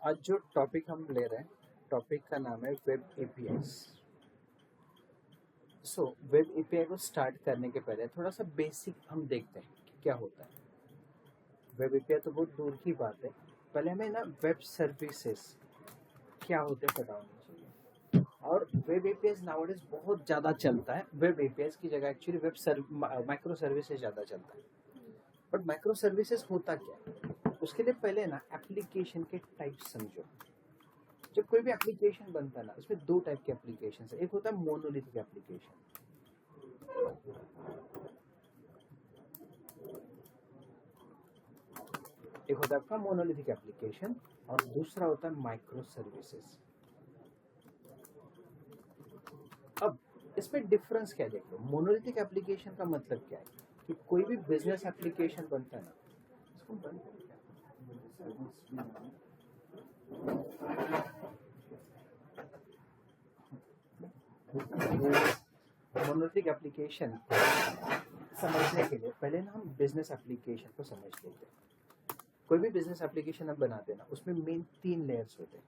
आज जो टॉपिक हम ले रहे हैं, टॉपिक का नाम है वेब एपीआईज। वेब एपीआई को स्टार्ट करने के पहले थोड़ा सा बेसिक हम देखते हैं कि क्या होता है। वेब एपीआई तो बहुत दूर की बात है, पहले हमें ना वेब सर्विसेज क्या होते हैं पता होना चाहिए। और वेब एपीआईज नाउअडेज बहुत ज़्यादा चलता है। वेब एपीआईज की जगह एक्चुअली माइक्रो सर्विसेज ज़्यादा चलता है। बट माइक्रो सर्विसेज होता क्या है, उसके लिए पहले ना एप्लीकेशन के टाइप समझो। जब कोई भी एप्लीकेशन बनता है ना, उसमें दो टाइप के एप्लीकेशन है। एक होता है मोनोलिथिक एप्लीकेशन, एक होता है आपका मोनोलिथिक एप्लीकेशन, और दूसरा होता है माइक्रो सर्विसेज। अब इसमें डिफरेंस क्या देख लो। मोनोलिथिक एप्लीकेशन का मतलब क्या है कि कोई भी बिजनेस एप्लीकेशन बनता है ना, इसको बंद करो क्या? मोनोलिथिक एप्लीकेशन समझने के लिए पहले ना हम बिजनेस एप्लीकेशन को समझ लेते हैं। कोई भी बिजनेस एप्लीकेशन आप बनाते हैं ना, उसमें मेन 3 लेयर्स होते हैं।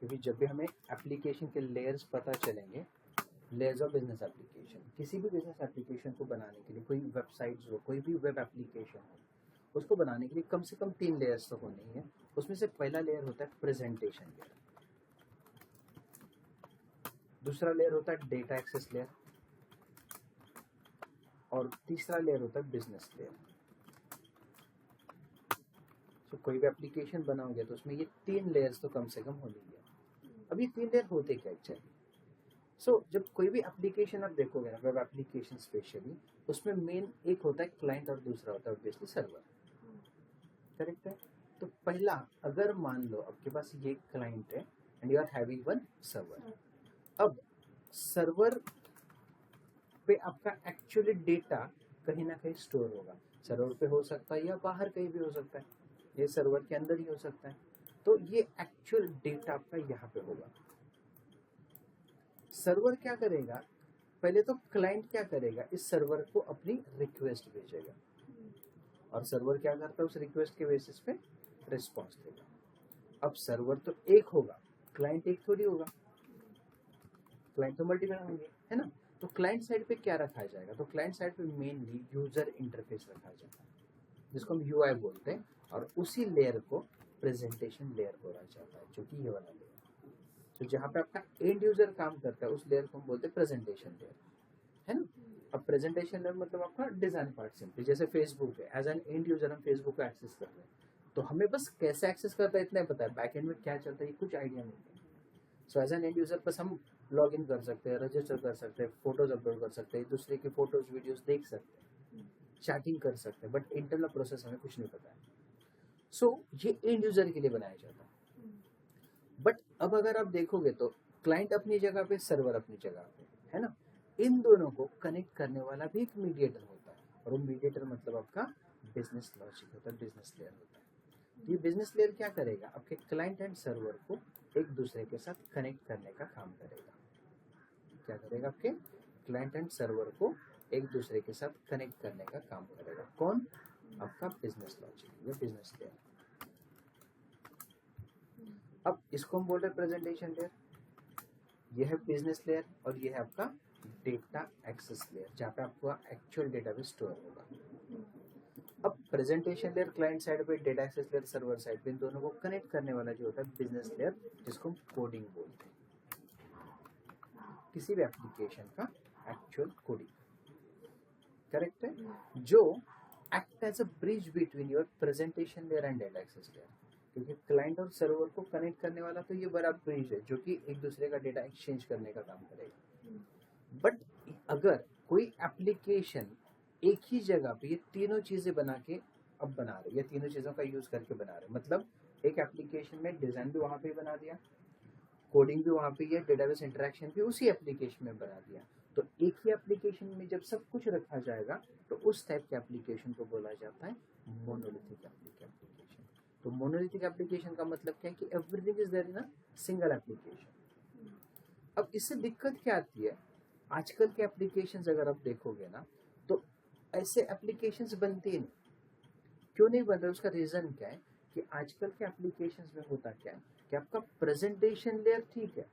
क्योंकि जब भी हमें एप्लीकेशन के लेयर्स पता चलेंगे, लेयर्स ऑफ बिजनेस एप्लीकेशन, किसी भी बिजनेस एप्लीकेशन को बनाने के लिए, कोई वेबसाइट हो, कोई भी वेब एप्लीकेशन हो, उसको बनाने के लिए कम से कम 3 लेयर्स तो होने ही है। उसमें से पहला लेयर होता है प्रेजेंटेशन लेयर, दूसरा लेयर होता है डेटा एक्सेस लेयर, और तीसरा लेयर होता है बिजनेस लेयर। कोई भी एप्लीकेशन बनाओगे तो उसमें ये 3 लेयर्स तो कम से कम होनी है। अब ये 3 लेयर होते क्या एक्चुअली? जब कोई भी एप्लीकेशन आप देखोगे ना, वेब एप्लीकेशन स्पेशली, उसमें मेन एक होता है क्लाइंट और दूसरा होता है ऑब्वियसली सर्वर। करेक्ट है? तो पहला, अगर मान लो आपके पास ये क्लाइंट है and you are having one server. अब सर्वर पे आपका एक्चुअली डेटा कहीं ना कहीं स्टोर होगा। सर्वर पे हो सकता है या बाहर कहीं भी हो सकता है, ये सर्वर के अंदर ही हो सकता है। तो ये एक्चुअल डेटा आपका यहाँ पे होगा। सर्वर क्या करेगा, पहले तो क्लाइंट क्या करेगा, इस सर्वर को अपनी रिक्वेस्ट भेजेगा, और सर्वर क्या करता है, उस रिक्वेस्ट के बेसिस पे रिस्पॉन्स देगा। अब सर्वर तो एक होगा, क्लाइंट एक थोड़ी होगा, क्लाइंट तो मल्टीपल होंगे, है ना? तो क्लाइंट साइड पे क्या रखा जाएगा, तो क्लाइंट साइड पे मेनली यूजर इंटरफेस रखा जाएगा, जिसको हम यूआई बोलते हैं, और उसी लेयर को प्रेजेंटेशन लेयर बोला जाता है, जो कि ये वाला लेयर। तो जहाँ पे आपका एंड यूजर काम करता है, उस लेयर को हम बोलते हैं प्रेजेंटेशन लेयर, है ना? अब प्रेजेंटेशन लेयर मतलब आपका डिजाइन पार्ट सिंपली, जैसे फेसबुक है, एज एन एंड यूजर हम फेसबुक को एक्सेस कर रहे हैं, तो हमें बस कैसे एक्सेस करता है इतना ही पता है, बैक एंड में क्या चलता है ये कुछ आइडिया नहीं है। So as an end user बस हम लॉग इन कर सकते हैं, रजिस्टर कर सकते हैं, फोटोज अपलोड कर सकते हैं, दूसरे की फोटोज वीडियोज देख सकते हैं, चैटिंग कर सकते हैं, बट इंटरनल प्रोसेस हमें कुछ नहीं पता है। ये एंड यूजर के लिए बनाया जाता है। बट अब अगर आप देखोगे तो क्लाइंट अपनी जगह पे, सर्वर अपनी जगह पे, है ना? इन दोनों को कनेक्ट करने वाला भी एक मीडिएटर होता है, और वो मीडिएटर मतलब आपका बिजनेस लॉजिक होता है, बिजनेस लेयर होता है। ये बिजनेस लेयर क्या करेगा, आपके क्लाइंट एंड सर्वर को एक दूसरे के साथ कनेक्ट करने का काम करेगा। क्या करेगा, आपके क्लाइंट एंड सर्वर को एक दूसरे के साथ कनेक्ट करने का काम करेगा। कौन? आपका बिजनेस लॉजिक, ये बिजनेस लेयर। अब इसको हम बोल रहे हैं प्रेजेंटेशन लेयर, यह है बिजनेस लेयर, और यह है आपका डेटा एक्सेस लेयर, जहाँ पे आपका एक्चुअल डेटा भी स्टोर होगा। अब प्रेजेंटेशन लेयर क्लाइंट साइड पे, data access layer server side पे, इन दोनों को कनेक्ट करने वाला जो होता है बिजनेस लेयर, जिसको हम कोडिंग बोलते हैं, किसी भी एप्लीकेशन का एक्चुअल कोडिंग। करेक्ट है? जो act as a bridge between your presentation layer and data access layer, क्योंकि क्लाइंट और सर्वर को कनेक्ट करने वाला तो ये बड़ा ब्रिज है, जो कि एक दूसरे का डेटा एक्सचेंज करने का काम करेगा। बट अगर कोई एप्लीकेशन एक ही जगह पे ये तीनों चीजें बना के अब बना रहे, ये तीनों चीजों का यूज करके बना रहे, मतलब एक एप्लीकेशन में डिजाइन भी वहां पे बना दिया, कोडिंग भी वहां पे है, डेटाबेस इंटरेक्शन भी उसी एप्लीकेशन में बना दिया, तो एक ही एप्लीकेशन में जब सब कुछ रखा जाएगा तो उस टाइप के एप्लीकेशन को बोला जाता है मोनोलिथिक एप्लीकेशन। तो मोनोलिथिक एप्लीकेशन का मतलब क्या है कि everything is there in a single application. अब इससे दिक्कत क्या आती है, आजकल के एप्लीकेशंस अगर आप देखोगे ना, तो ऐसे एप्लीकेशंस बनती ही नहीं। क्यों नहीं बन रहे, उसका रीजन क्या है कि आजकल के एप्लीकेशंस में होता क्या है कि आपका प्रेजेंटेशन लेयर ठीक है,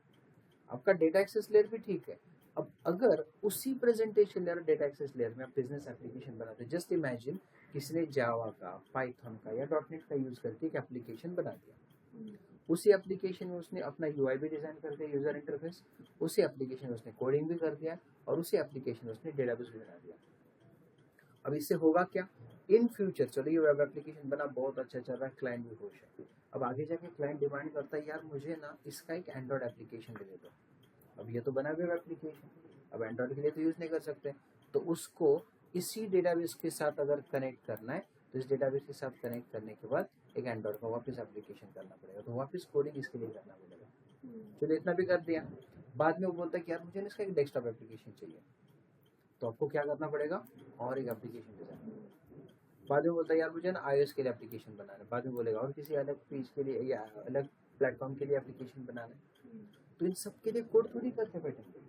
आपका डेटा एक्सेस लेयर भी ठीक है। अब अगर उसी प्रेजेंटेशन लेयर और डेटा एक्सेस लेयर में आप बिजनेस एप्लीकेशन बनाते हैं, जस्ट इमेजिन किसी ने जावा का, पाइथन का या डॉटनेट का यूज करके एक एप्लीकेशन बना दिया, उसी एप्लीकेशन में उसने अपना यूआई भी डिजाइन कर दिया, यूजर इंटरफेस, उसी एप्लीकेशन में उसने कोडिंग भी कर दिया और उसी एप्लीकेशन में उसने डेटाबेस भी बना दिया। अब इससे होगा क्या, इन फ्यूचर चलो ये वेब एप्लीकेशन बना, बहुत अच्छा चल रहा है, क्लाइंट भी खुश है, अब आगे जाके क्लाइंट डिमांड करता है यार मुझे ना इसका एक एंड्रॉइड एप्लीकेशन दे दो। अब ये तो बना वेब एप्लीकेशन, अब एंड्रॉइड के लिए तो यूज नहीं कर सकते, तो उसको इसी डेटाबेस के साथ अगर कनेक्ट करना है तो इस डेटाबेस के साथ कनेक्ट करने के बाद एक एंड्रॉइड का वापस एप्लीकेशन करना पड़ेगा, तो वापस कोडिंग इसके लिए करना पड़ेगा। चलो इतना भी कर दिया, बाद में वो बोलता है कि यार मुझे ना इसका एक डेस्कटॉप एप्लीकेशन चाहिए, तो आपको क्या करना पड़ेगा, और एक एप्लीकेशन डिजाइन। बाद में बोलता है यार मुझे ना iOS के लिए एप्लीकेशन बनाना है, बाद में बोलेगा और किसी अलग पेज के लिए या अलग प्लेटफॉर्म के लिए एप्लीकेशन बनाना है, तो इन सब के लिए कोड थोड़ी करके बैठेंगे।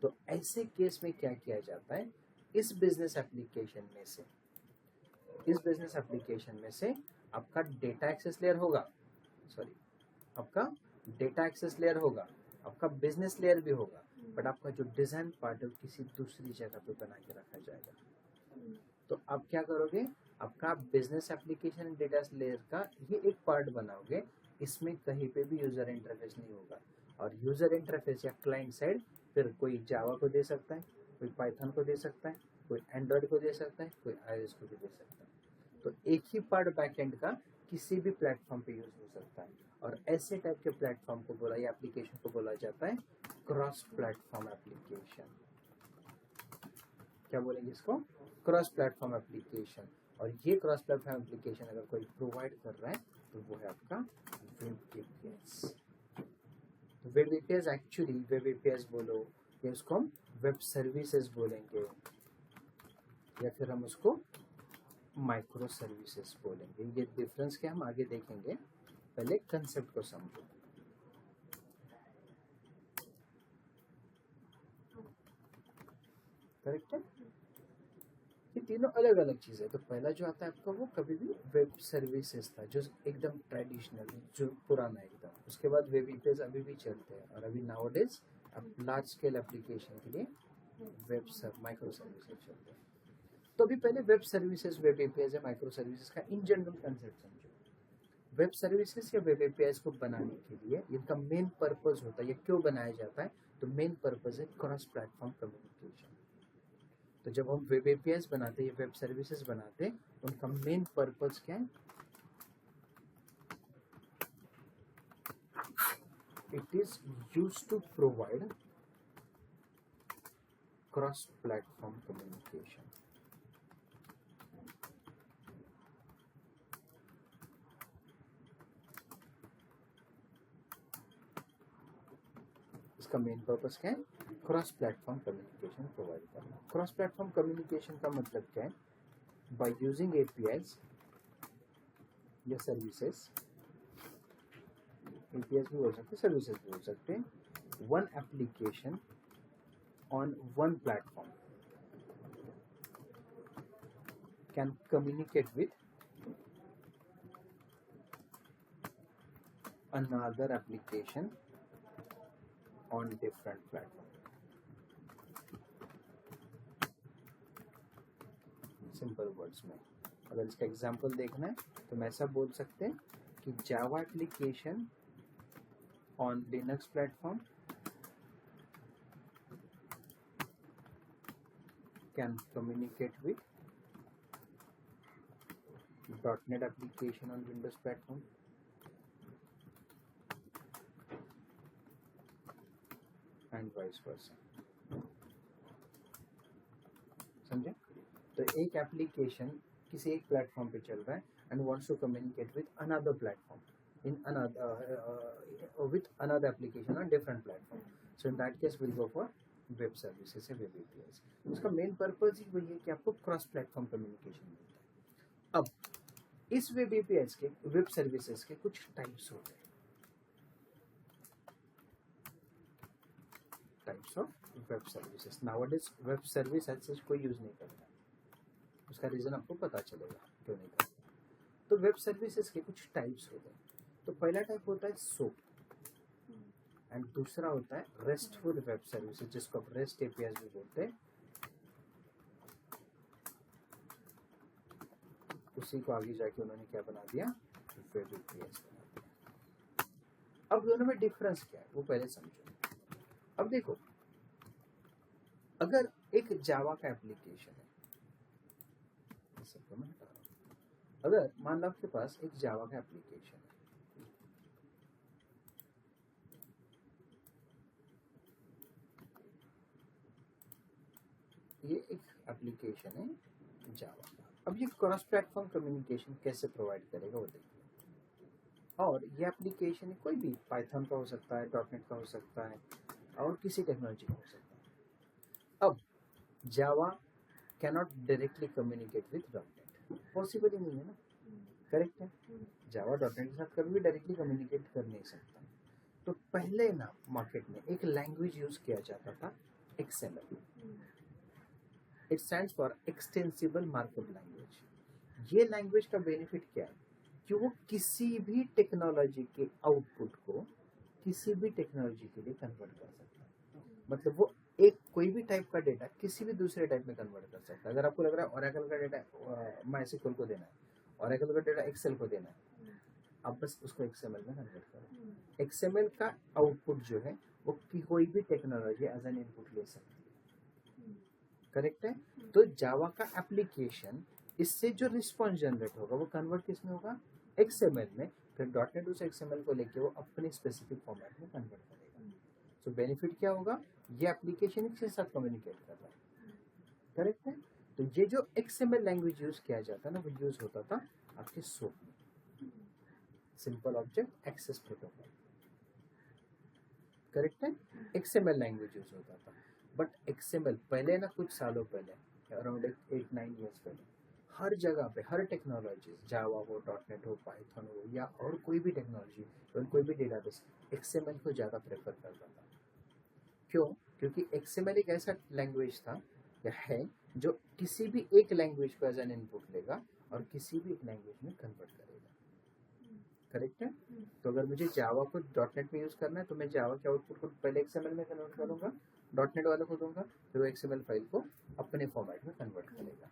तो ऐसे केस में क्या किया जाता है, इस बिजनेस एप्लीकेशन में से आपका डेटा एक्सेस लेयर होगा, सॉरी आपका डेटा एक्सेस लेयर होगा, आपका बिजनेस लेयर भी होगा, बट आपका जो डिजाइन पार्ट है किसी दूसरी जगह पे बना के रखा जाएगा। तो आप क्या करोगे, आपका बिजनेस एप्लीकेशन डेटा लेयर का ही एक पार्ट बनाओगे, इसमें कहीं पे भी यूजर इंटरफेस नहीं होगा, और यूजर इंटरफेस या क्लाइंट साइड फिर कोई जावा को दे सकता है, कोई पाइथन को दे सकता है, कोई एंड्रॉइड को दे सकता है, कोई iOS को भी दे सकता है। तो एक ही पार्ट बैकएंड का किसी भी प्लेटफॉर्म पे यूज हो सकता है, और ऐसे टाइप के प्लेटफॉर्म को बोला या एप्लीकेशन को बोला जाता है क्रॉस प्लेटफॉर्म एप्लीकेशन। क्या बोलेंगे इसको, क्रॉस प्लेटफॉर्म एप्लीकेशन। और ये क्रॉस प्लेटफॉर्म एप्लीकेशन अगर कोई प्रोवाइड कर रहा है तो वो है आपका web APS. Web APS actually web APS बोलो या उसको हम वेब सर्विसेज बोलेंगे, या फिर हम उसको माइक्रो सर्विसेज बोलेंगे। ये डिफरेंस क्या हम आगे देखेंगे, पहले कंसेप्ट को समझो। करेक्ट है, ये तीनों अलग अलग चीज़ है। तो पहला जो आता है आपका वो कभी भी वेब सर्विसेज था, जो एकदम ट्रेडिशनल, जो पुराना एकदम। उसके बाद वेब एपीएस अभी भी चलते हैं, और अभी नाउअडेज अब लार्ज स्केल एप्लीकेशन के लिए माइक्रो सर्विसेज चलते हैं। तो अभी पहले वेब सर्विसेज, वेब एपीएस या माइक्रो सर्विसेज का इन जनरल कंसेप्ट समझो। वेब सर्विसेज या वेब एपीएस को बनाने के लिए इनका मेन पर्पज होता है, ये क्यों बनाया जाता है, तो मेन पर्पज है क्रॉस प्लेटफॉर्म कम्युनिकेशन। तो जब हम वेब एपीएस बनाते हैं, वेब सर्विसेज बनाते हैं, उनका मेन पर्पज क्या है, it is used to provide cross platform communication. इसका मेन पर्पस क्या है, क्रॉस प्लेटफॉर्म कम्युनिकेशन प्रोवाइड करना। क्रॉस प्लेटफॉर्म कम्युनिकेशन का मतलब क्या है, बाय यूजिंग एपीआईज या सर्विसेज, एपीआईज भी बोल सकते हैं, सर्विसेज भी बोल सकते हैं, one application on one platform can communicate with another application on different platform. Simple words में अगर इसका एग्जांपल देखना है तो मैं ऐसा बोल सकते हैं कि Java application on Linux platform can communicate with .NET application on Windows platform and vice versa. समझे? तो एक एप्लीकेशन किसी एक प्लेटफॉर्म पे चल रहा है and wants to communicate with another platform in another with another application on different platform, so in that case will go for web services या वेब एपीआईज। उसका मेन पर्पस ही वही है कि आपको क्रॉस प्लेटफॉर्म कम्युनिकेशन मिलता है। अब इस वेब एपीआईज के, वेब सर्विसेज के कुछ टाइप्स होते हैं, types of web services. Nowadays web service ऐसे कोई यूज नहीं करता, उसका रीजन आपको पता चलेगा क्यों नहीं करता। तो वेब सर्विसेज के कुछ टाइप्स होते हैं। तो पहला टाइप होता है सोप, एंड दूसरा होता है रेस्टफुल वेब सर्विसेज, जिसको आप रेस्ट एपीआई भी बोलते हैं। उसी को आगे जाके उन्होंने क्या बना दिया, वेब एपीआई बना दिया। अब दोनों में डिफरेंस क्या है वो पहले समझो। अब देखो, अगर एक जावा का एप्लीकेशन है, सबको मैं हटा रहा हूं, अगर मान लो आपके पास एक जावा का एप्लीकेशन है, ये एक एप्लीकेशन है जावा का। अब ये क्रॉस प्लेटफॉर्म कम्युनिकेशन कैसे प्रोवाइड करेगा वो देखिए। और ये एप्लीकेशन कोई भी पाइथन का हो सकता है, डॉटनेट का हो सकता है, और किसी टेक्नोलॉजी का हो सकता है। अब Java cannot directly communicate with dot net, possible ही नहीं है ना, करेक्ट है। जावा डॉटनेट के साथ कभी भी डायरेक्टली कम्युनिकेट कर नहीं सकता। तो पहले ना मार्केट में एक लैंग्वेज यूज किया जाता था, XML. It stands for extensible markup language. ये लैंग्वेज का बेनिफिट क्या है कि वो किसी भी टेक्नोलॉजी के आउटपुट को किसी भी टेक्नोलॉजी के लिए कन्वर्ट कर सकता है। मतलब वो एक कोई भी टाइप का डेटा किसी भी दूसरे टाइप में कन्वर्ट कर सकता है। अगर आपको लग रहा है ओरेकल का डेटा माइस्क्यूएल को देना है, ओरेकल का डेटा एक्सेल को देना है, आप बस उसको एक्सएमएल में कन्वर्ट करो। एक्सएमएल का आउटपुट जो है वो कोई भी टेक्नोलॉजी एज एन इनपुट ले सकती है, करेक्ट है। तो जावा का एप्लीकेशन, इससे जो रिस्पॉन्स जनरेट होगा वो कन्वर्ट किस में होगा, एक्सएमएल में। फिर डॉटनेट उस एक्सएमएल को लेके वो अपने स्पेसिफिक फॉर्मेट में कन्वर्ट करेगा। तो बेनिफिट क्या होगा, ये एप्लीकेशन एक साथ कम्युनिकेट कर रहा है, करेक्ट है। तो ये जो एक्सएमएल लैंग्वेज यूज किया जाता है ना, वो यूज होता था आपके सोप में, simple object access protocol, correct है। एक्सएमएल लैंग्वेज यूज होता था। बट एक्सएमएल पहले ना, कुछ सालों पहले, अराउंड 8-9 ईयर्स पहले, हर जगह पे हर टेक्नोलॉजी, जावा हो, डॉटनेट हो, पाइथन हो, या और कोई भी टेक्नोलॉजी, कोई भी डेटाबेस, एक्सएमएल को ज़्यादा प्रेफर करता था। क्यों? क्योंकि एक्सएमएल एक ऐसा लैंग्वेज था या है जो किसी भी एक लैंग्वेज को एज एन इनपुट लेगा और किसी भी एक लैंग्वेज में कन्वर्ट करेगा, करेक्ट है। तो अगर मुझे जावा को डॉटनेट में यूज करना है तो मैं जावा के आउटपुट को पहले एक्सएमएल में कन्वर्ट करूंगा, डॉटनेट वालों को दूंगा, फिर वो एक्सएमएल फाइल को अपने फॉर्मेट में कन्वर्ट करेगा।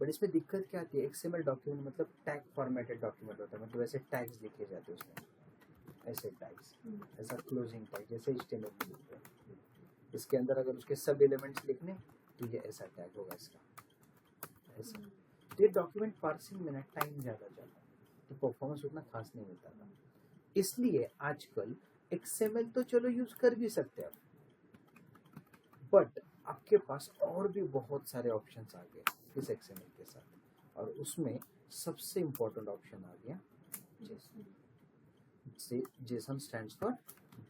बट इसमें दिक्कत क्या आती है, एक्सएमएल डॉक्यूमेंट मतलब टैग फॉर्मेटेड डॉक्यूमेंट होता है, मतलब ऐसे टैग्स लिखे जाते हैं उसमें, ऐसे टैग्स, ऐसा क्लोजिंग टैग जैसे एचटीएमएल में लिखते हैं। इसके अंदर अगर उसके सब एलिमेंट्स लिखने तो ये ऐसा टैग होगा इसका, ऐसा। तो ये डॉक्यूमेंट पार्सिंग में ना टाइम ज़्यादा जाता है, तो परफॉर्मेंस उतना खास नहीं मिलता था। इसलिए आजकल एक्सएमएल तो चलो यूज कर भी सकते हैं, बट आपके पास और भी बहुत सारे ऑप्शंस आ गए इस एक्सएमएल के साथ, और उसमें सबसे इम्पोर्टेंट ऑप्शन आ गया Jason. Jason stands for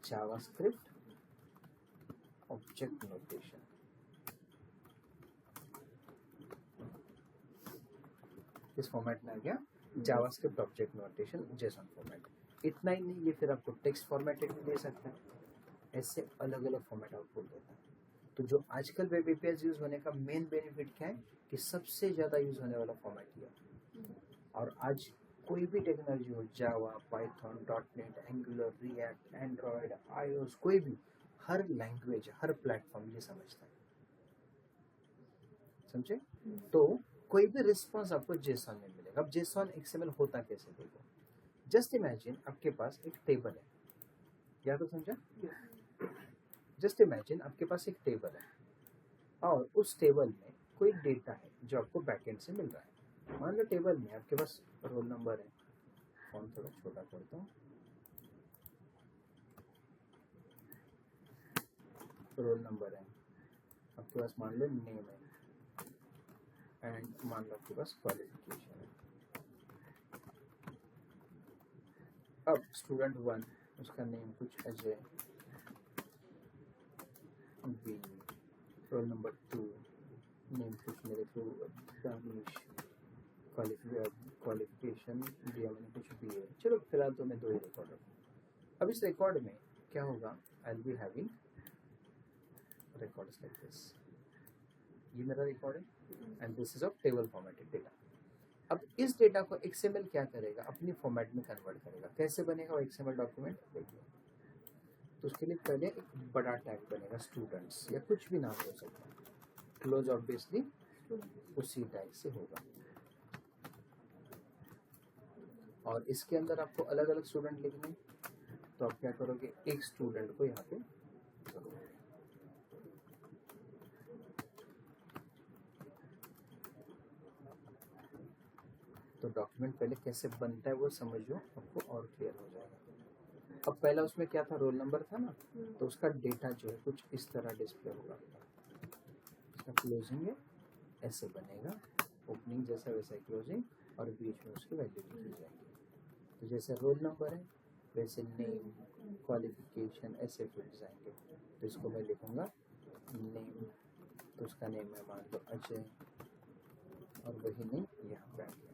JavaScript object notation. इस फॉर्मेट में आ गया JavaScript object notation, JSON format. इतना ही नहीं, ये फिर आपको टेक्स्ट फॉर्मेटेड भी दे सकता है, ऐसे अलग अलग फॉर्मेट आउटपुट देता है। तो जो आजकल वेब एपीआई यूज होने का मेन बेनिफिट क्या है कि सबसे ज़्यादा यूज होने वाला फॉर्मेट ये है। और आज कोई भी टेक्नोलॉजी हो, Java, Python, dot net, Angular, React, Android, iOS, कोई भी, हर लैंग्वेज, हर प्लेटफॉर्म ये समझता है, समझे। तो कोई भी रिस्पॉन्स आपको जेसन में मिलेगा। अब जेसन एक्सएमएल होता कैसे, देखो। जस्ट इमेजिन आपके पास एक टेबल है, या तो समझा। जस्ट इमेजिन आपके पास एक टेबल है और उस टेबल में कोई डेटा है जो आपको बैकएंड से मिल रहा है। मान लो टेबल में आपके पास रोल नंबर है, फॉन्ट थोड़ा छोटा करता हूँ, रोल नंबर है आपके पास, मान लो नेम है, एंड मान लो आपके पास क्वालिफिकेशन है। अब स्टूडेंट 1, उसका नेम कुछ Ajay B, roll number 2, name कुछ मेरे को दानिश, क्वालिफिकेशन दिया मैंने कुछ भी है। चलो फिलहाल तो मैं 2 ही रिकॉर्ड रखूँ। अब इस रिकॉर्ड में क्या होगा, I will be having records like this. ये मेरा रिकॉर्ड है and this is of table formatted data. अब इस डेटा को XML क्या करेगा, अपनी फॉर्मेट में कन्वर्ट करेगा। कैसे बनेगा वो XML डॉक्यूमेंट, देखिए। तो उसके लिए पहले एक बड़ा टैग बनेगा स्टूडेंट्स, या कुछ भी नाम हो सकता है, क्लोज ऑब्वियसली उसी टैग से होगा। और इसके अंदर आपको अलग अलग स्टूडेंट लिखने, तो आप क्या करोगे, एक स्टूडेंट को यहाँ पे करोगे। तो डॉक्यूमेंट पहले कैसे बनता है वो समझ लो, आपको और क्लियर हो जाएगा। अब पहला उसमें क्या था, रोल नंबर था ना, तो उसका डेटा जो है कुछ इस तरह डिस्प्ले होगा। इसका क्लोजिंग है ऐसे बनेगा, ओपनिंग जैसा वैसा क्लोजिंग, और बीच में उसकी वैल्यू लिखी जाएगी। तो जैसे रोल नंबर है वैसे नेम, क्वालिफिकेशन ऐसे फिल्ड जाएंगे। तो इसको मैं लिखूंगा नेम, तो उसका नेम है मान लो अजय, और वही नेम यहाँ पे आ गया।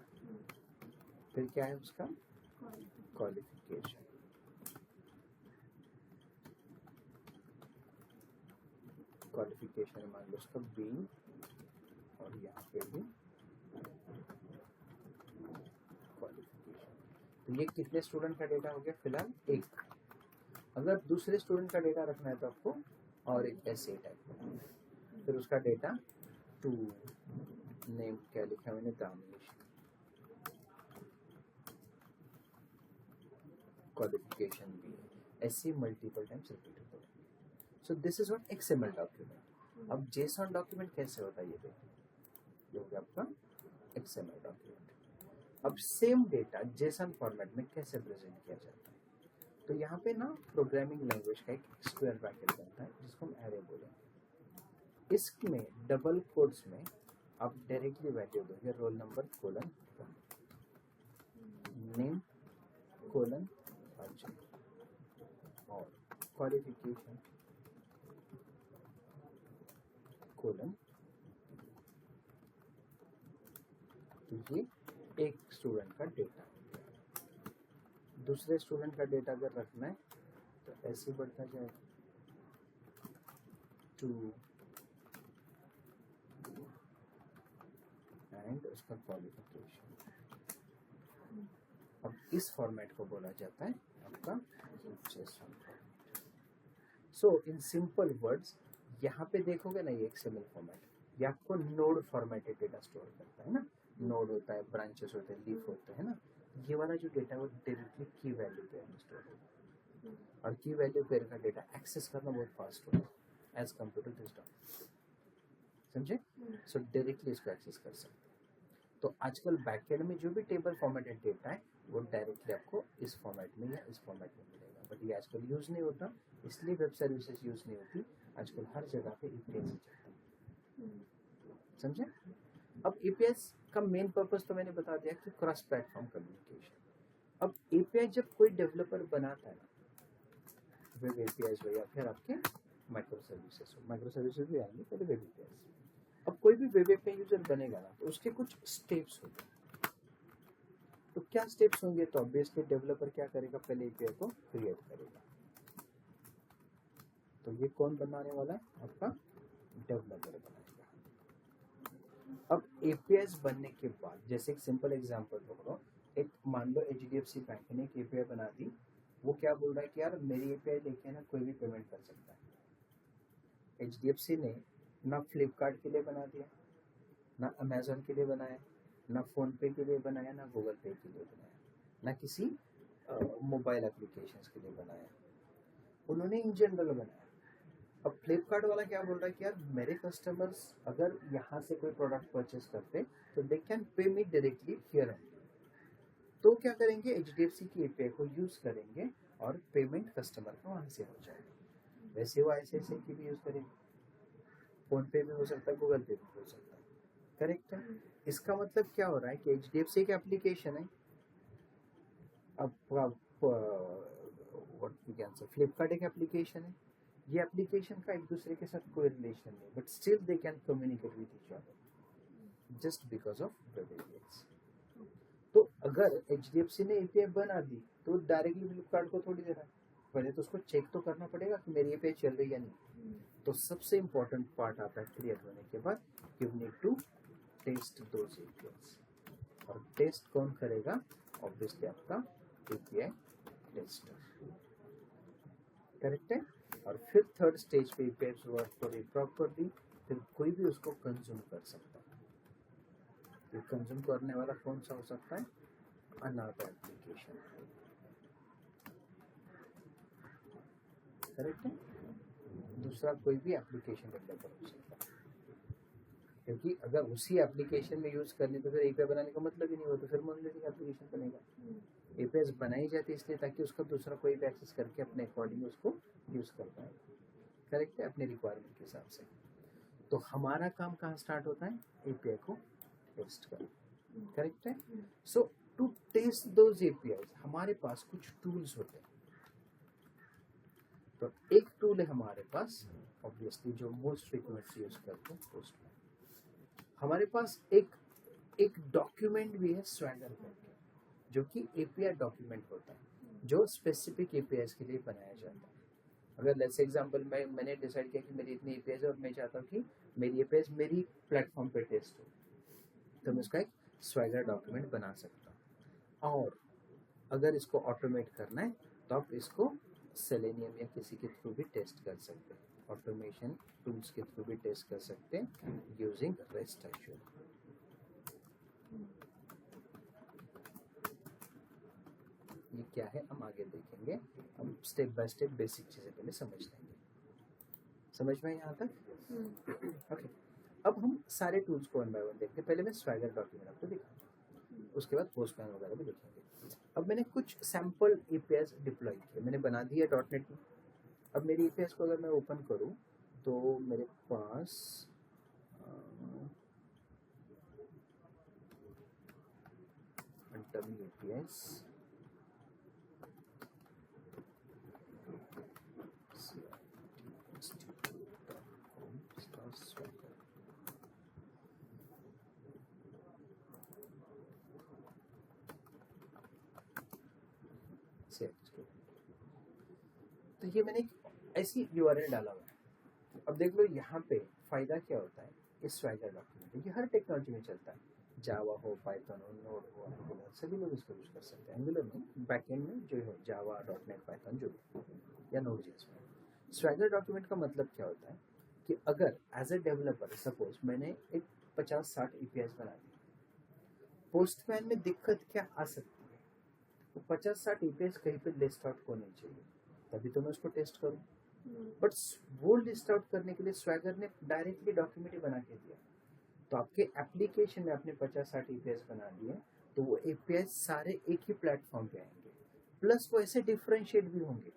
फिर क्या है उसका क्वालिफिकेशन, क्वालिफिकेशन मान लो उसका बी, और यहाँ पे भी क्वालिफिकेशन। तो ये कितने स्टूडेंट का डेटा हो गया, फिलहाल एक। अगर दूसरे स्टूडेंट का डेटा रखना है तो आपको और एक ऐसे टाइप। फिर उसका डेटा टू, नेम क्या लिखा मैंने, दानिश, क्वालिफिकेशन भी ऐसे मल्टीपल टाइम्स रिपीट होता है। So this is what XML document. अब JSON डॉक्यूमेंट कैसे होता है ये देखिए, ये हो गया आपका XML डॉक्यूमेंट। अब सेम डेटा JSON फॉर्मेट में कैसे प्रेजेंट किया जाता है, तो यहाँ पे ना प्रोग्रामिंग लैंग्वेज का एक स्क्वायर ब्रैकेट बनता है जिसको हम एरे बोलेंगे। इसमें डबल कोट्स में आप डायरेक्टली वैल्यू दोगे roll number colon name colon और क्वालिफिकेशन कोलन। तो ये एक स्टूडेंट का डेटा। दूसरे स्टूडेंट का डेटा अगर रखना है तो ऐसे बढ़ता जाएगा टू, एंड उसका क्वालिफिकेशन। अब इस फॉर्मेट को बोला जाता है आपका JSON format. So in simple words, यहाँ पे देखोगे ना ये XML फॉर्मेट, ये आपको नोड फॉर्मेटेड डेटा स्टोर करता है ना। नोड होता है, ब्रांचेस होते हैं, लीफ होते हैं ना। ये वाला जो डेटा है वो डायरेक्टली की वैल्यू पेयर में स्टोर होगा, और की वैल्यू पेयर का डेटा एक्सेस करना बहुत फास्ट होगा as compared to this document, समझे। सो डायरेक्टली इसको एक्सेस कर सकते हैं। तो आजकल बैकएंड में जो भी टेबल फॉर्मेटेड डेटा है वो डायरेक्टली आपको इस फॉर्मेट में या इस फॉर्मेट में मिलेगा, बट ये आजकल यूज नहीं होता, इसलिए वेब सर्विसेज यूज नहीं होती आजकल, हर जगह पे API से चलता है, समझे। अब API का मेन पर्पस तो मैंने बता दिया कि क्रॉस प्लेटफॉर्म कम्युनिकेशन। अब API जब कोई डेवलपर बनाता है, वेब APIs हो या फिर आपके माइक्रो सर्विसेज हो, माइक्रो सर्विसेज भी आएंगे, पहले वेब APIs। अब कोई भी वेब API यूजर बनेगा ना तो उसके कुछ स्टेप्स होते हैं। तो क्या स्टेप्स होंगे, तो ऑब्वियसली डेवलपर क्या करेगा, पहले API को क्रिएट करेगा। तो ये कौन बनाने वाला है, आपका डेवलपर बनाएगा। अब APIs बनने के बाद, जैसे एक सिंपल एग्जांपल पकड़ो, एक मान लो HDFC बैंक ने एक API बना दी। वो क्या बोल रहा है कि यार मेरी API लेके ना कोई भी पेमेंट कर सकता है। HDFC ने ना फ्लिपकार्ट के लिए बना दिया, ना अमेजोन के लिए बनाया, ना फोन पे के लिए बनाया, ना गूगल पे के लिए बनाया, ना किसी मोबाइल एप्लीकेशंस के लिए बनाया, उन्होंने इन जनरल बनाया। अब फ्लिपकार्ट वाला क्या बोल रहा है कि यार मेरे कस्टमर्स अगर यहाँ से कोई प्रोडक्ट परचेस करते तो they can pay me directly here only. तो क्या करेंगे, HDFC की API को यूज करेंगे और पेमेंट कस्टमर का वहां से हो जाएगा। वैसे वो ICICI की भी यूज करेंगे, फोन पे भी हो सकता है, गूगल पे भी हो सकता है, करेक्ट है। इसका मतलब क्या हो रहा है कि HDFC की एप्लीकेशन है, अब फ्लिपकार्ट एक एप्लीकेशन है, ये एप्लीकेशन का एक दूसरे के साथ कोई रिलेशन नहीं, but still they can communicate with each other just because of web APIs। तो अगर HDFC ने API बना दी तो डायरेक्टली फ्लिपकार्ट को थोड़ी दे रहा है, पहले तो उसको चेक तो करना पड़ेगा कि मेरी API चल रही है या नहीं। तो सबसे इम्पोर्टेंट पार्ट आता है क्रिएट होने के बाद, you need to test those APIs। और टेस्ट कौन करेगा? ऑब्वियसली आपका एपीआई टेस्टर, करेक्ट है। और फिर थर्ड स्टेज पे एपीआई वर्क करे प्रॉपरली, फिर कोई भी उसको कंज्यूम कर सकता है। ये कंज्यूम करने वाला कौन सा हो सकता है? अनदर एप्लीकेशन, करेक्ट है। दूसरा कोई भी एप्लीकेशन डेवलपर हो सकता है, क्योंकि अगर उसी एप्लीकेशन में यूज करनी तो फिर एपीआई बनाने का मतलब ही नहीं होता, फिर मोनोलिथिक एप्लीकेशन बनेगा। एपीआई बनाई जाती है इसलिए ताकि उसका दूसरा कोई भी एक्सेस करके अपने अकॉर्डिंग उसको यूज कर पाए, करेक्ट है, अपने रिक्वायरमेंट के हिसाब से। तो हमारा काम कहाँ स्टार्ट होता है? एपीआई को टेस्ट कर, करेक्ट है। सो टू टेस्ट दोज एपीआई हमारे पास कुछ टूल्स होते हैं। तो एक टूल है हमारे पास, ऑब्वियसली जो मोस्ट फ्रीक्वेंटली यूज करते हैं पोस्टमैन। हमारे पास एक डॉक्यूमेंट भी है स्वैगर करके, जो कि एपीआई डॉक्यूमेंट होता है, जो स्पेसिफिक एपीआईज के लिए बनाया जाता है। अगर लेट्स एग्जांपल मैंने डिसाइड किया कि मेरी इतनी एपीआईज और मैं चाहता हूँ कि मेरी एपीआईज मेरी प्लेटफॉर्म पे टेस्ट हो, तो मैं उसका एक स्वैगर डॉक्यूमेंट बना सकता हूँ। और अगर इसको ऑटोमेट करना है तो आप इसको सेलेनियम या किसी के थ्रू भी टेस्ट कर सकते हैं, ऑटोमेशन टूल्स के थ्रू भी टेस्ट कर सकते हैं यूजिंग रेस्ट एश्योर। ये क्या है हम आगे देखेंगे, हम स्टेप बाय स्टेप बेसिक चीजें पहले समझ लेंगे। समझ में यहाँ तक? ओके, अब हम सारे टूल्स को वन बाय वन देखते हैं। पहले मैं स्वैगर डॉक्यूमेंट आपको दिखाऊंगा, उसके बाद पोस्टमैन वगैरह भी देखेंगे। अब मैंने कुछ सैंपल एपीआईज डिप्लॉय किए, मैंने बना दिया डॉटनेट में। अब मेरी एपीआईज को अगर मैं ओपन करूँ तो मेरे पास डब्ल्यू एपीआईज तो ये मैंने ऐसी यूआरएल डाला हुआ है। अब देख लो यहाँ पे फायदा क्या होता है, इस स्वैगर डॉक्यूमेंट ये हर टेक्नोलॉजी में चलता है, जावा हो, पाइथन हो, नोड हो, एंगुलर, सभी लोग इसको यूज कर सकते हैं। एंगुलर में बैकएंड में जो हो जावा, डॉटनेट, पाइथन जो भी, या नोड जेएस में। स्वैगर डॉक्यूमेंट का मतलब क्या होता है कि अगर एज ए डेवलपर सपोज मैंने एक 50-60 एपीआईज बना दी, पोस्टमैन में दिक्कत क्या आ सकती है, तो 50-60 एपीआईज कहीं पे लिस्ट आउट होनी चाहिए, तभी तो मैं उसको टेस्ट करूँ। बट वो लिस्ट आउट करने के लिए स्वैगर ने डायरेक्टली डॉक्यूमेंट ही बना के दिया। तो आपके एप्लीकेशन में आपने 50-60 एपीआईज बना दिए, तो वो एपीआई सारे एक ही प्लेटफॉर्म पे आएंगे, प्लस वो ऐसे डिफरेंशिएट भी होंगे,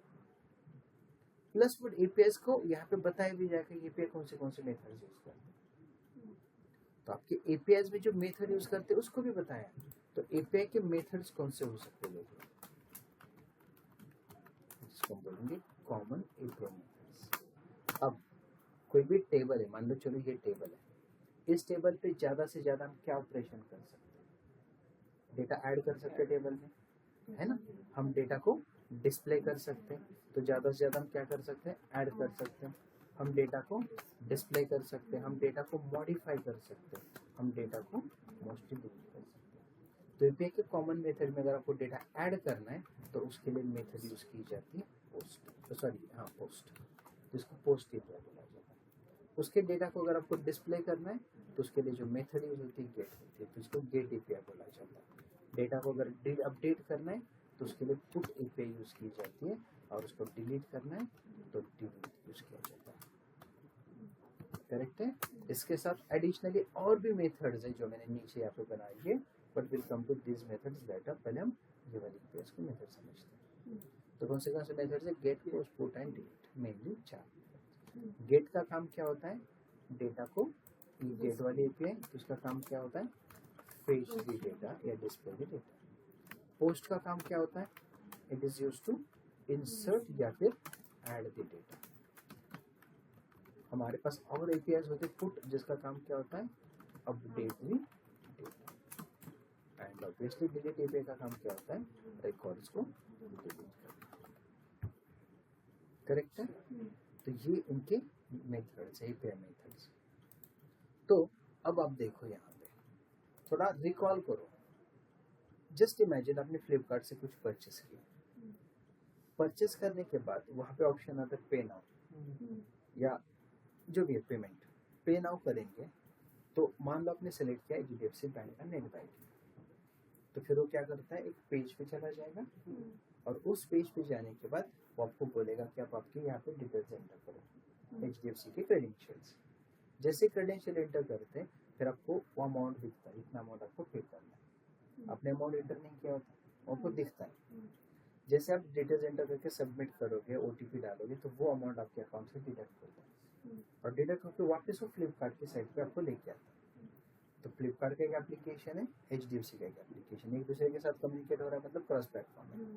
प्लस वो एपीआईज को यहाँ पे बताया भी जाएगा कि एपीआई कौन से मेथड यूज करते हैं। तो आपके एपीआईज में जो मेथड यूज करते हैं उसको भी बताया, तो एपीआई के मेथड्स कौन से हो सकते हैं, जिसको बोलेंगे कॉमन एपीआई मेथड्स। अब कोई भी टेबल है, मान लो चलो ये टेबल है, इस टेबल पे ज्यादा से ज्यादा हम क्या ऑपरेशन कर सकते हैं, डेटा ऐड कर सकते हैं टेबल में, है ना। हम डेटा को डिस्प्ले कर सकते हैं, तो ज्यादा से ज्यादा हम क्या कर सकते हैं, ऐड कर सकते हैं। हम डेटा को डिस्प्ले कर सकते हैं, हम डेटा को मॉडिफाई कर सकते हैं, हम डेटा को मोस्टली डिलीट कर सकते हैं। तो एपीआई के कॉमन मेथड में अगर आपको डेटा ऐड करना है तो उसके लिए मेथड यूज की जाती है पोस्ट, पोस्ट, जिसको पोस्ट एपीआई बोला जाता है। उसके डेटा को अगर आपको डिस्प्ले करना है तो उसके लिए जो मेथड यूज होती है गेट होती है, तो इसको गेट एपीआई बोला जाता है। डेटा को अगर अपडेट करना है तो उसके लिए पुट एपीआई यूज की जाती है, और उसको डिलीट करना है तो डिलीट यूज किया जाता है, करेक्ट है। इसके साथ एडिशनली और भी मेथड्स हैं जो मैंने नीचे यहाँ पे बनाई है, but will come to this methods later. पहले हम ये वाली एपीआई को मेथड समझते हैं। तो कौन से मेथड्स है, get, post, put and delete, mainly 4। Get का काम क्या होता है, डेटा को, गेट वाली एपीआई उसका काम क्या होता है, फेच द डेटा या डिस्प्ले द डेटा। पोस्ट का काम क्या होता है, it is used to insert या फिर ऐड द डेटा। हमारे पास और एपीआईज होते हैं, पुट जिसका काम क्या होता है, update the data. And obviously delete API का काम क्या होता है, रिकॉर्ड्स को डिलीट करना, करेक्ट है। तो ये इनके मेथड्स है, एपीआई मेथड्स। तो अब आप देखो यहाँ पे थोड़ा रिकॉल करो, जस्ट इमेजिन आपने फ्लिपकार्ट से कुछ परचेस किया, परचेस करने के बाद वहाँ पे ऑप्शन आता है पे नाउ या जो भी है पेमेंट, पे नाउ करेंगे तो मान लो आपने सेलेक्ट किया एचडीएफसी बैंक का नेट बैंकिंग, तो फिर वो क्या करता है एक पेज पे चला जाएगा और उस पेज पे जाने के बाद वो आपको बोलेगा कि आप आपके यहाँ पे डिटेल्स एंटर करो एचडीएफसी के क्रेडेंशियल्स। जैसे क्रेडेंशियल एंटर करते हैं फिर आपको वो अमाउंट दिखता है, इतना अमाउंट आपको पे करना है, आपने अमाउंट एंटर नहीं किया होता वो आपको दिखता है। जैसे आप डिटेल्स एंटर करके सबमिट करोगे ओटीपी डालोगे तो वो अमाउंट आपके अकाउंट से डिडक्ट होता है और डिडक्ट होकर वापस वो फ्लिपकार्ट की साइट पे आपको लेके आता है। तो फ्लिपकार्ट का एक एप्लीकेशन है, एचडीएफसी का एक एप्लीकेशन, एक दूसरे के साथ कम्युनिकेट हो रहा है, मतलब क्रॉस प्लेटफॉर्म है।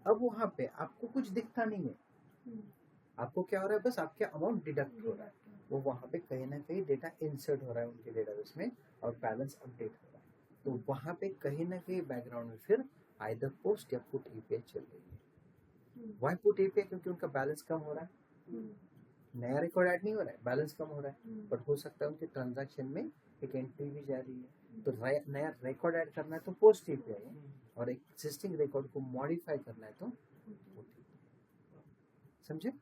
अब वहाँ पे आपको कुछ दिखता नहीं है, आपको क्या हो रहा है बस आपके अमाउंट डिडक्ट हो रहा है, वो वहाँ पे कहीं ना कहीं डेटा इंसर्ट हो रहा है उनके डेटाबेस में और बैलेंस अपडेट हो रहा है। तो वहाँ पे कहीं ना कहीं बैकग्राउंड में फिर आइदर पोस्ट या पुट एपीआई चल रही है। Why put API? क्योंकि उनका बैलेंस कम हो रहा है, नया रिकॉर्ड ऐड नहीं हो रहा है, बैलेंस कम हो रहा है, बट हो सकता है उनके ट्रांजैक्शन में एक एंट्री भी जा रही है। तो नया रिकॉर्ड ऐड करना है तो पोस्ट एपीआई है और एग्जिस्टिंग रिकॉर्ड को मॉडिफाई करना है तो समझे।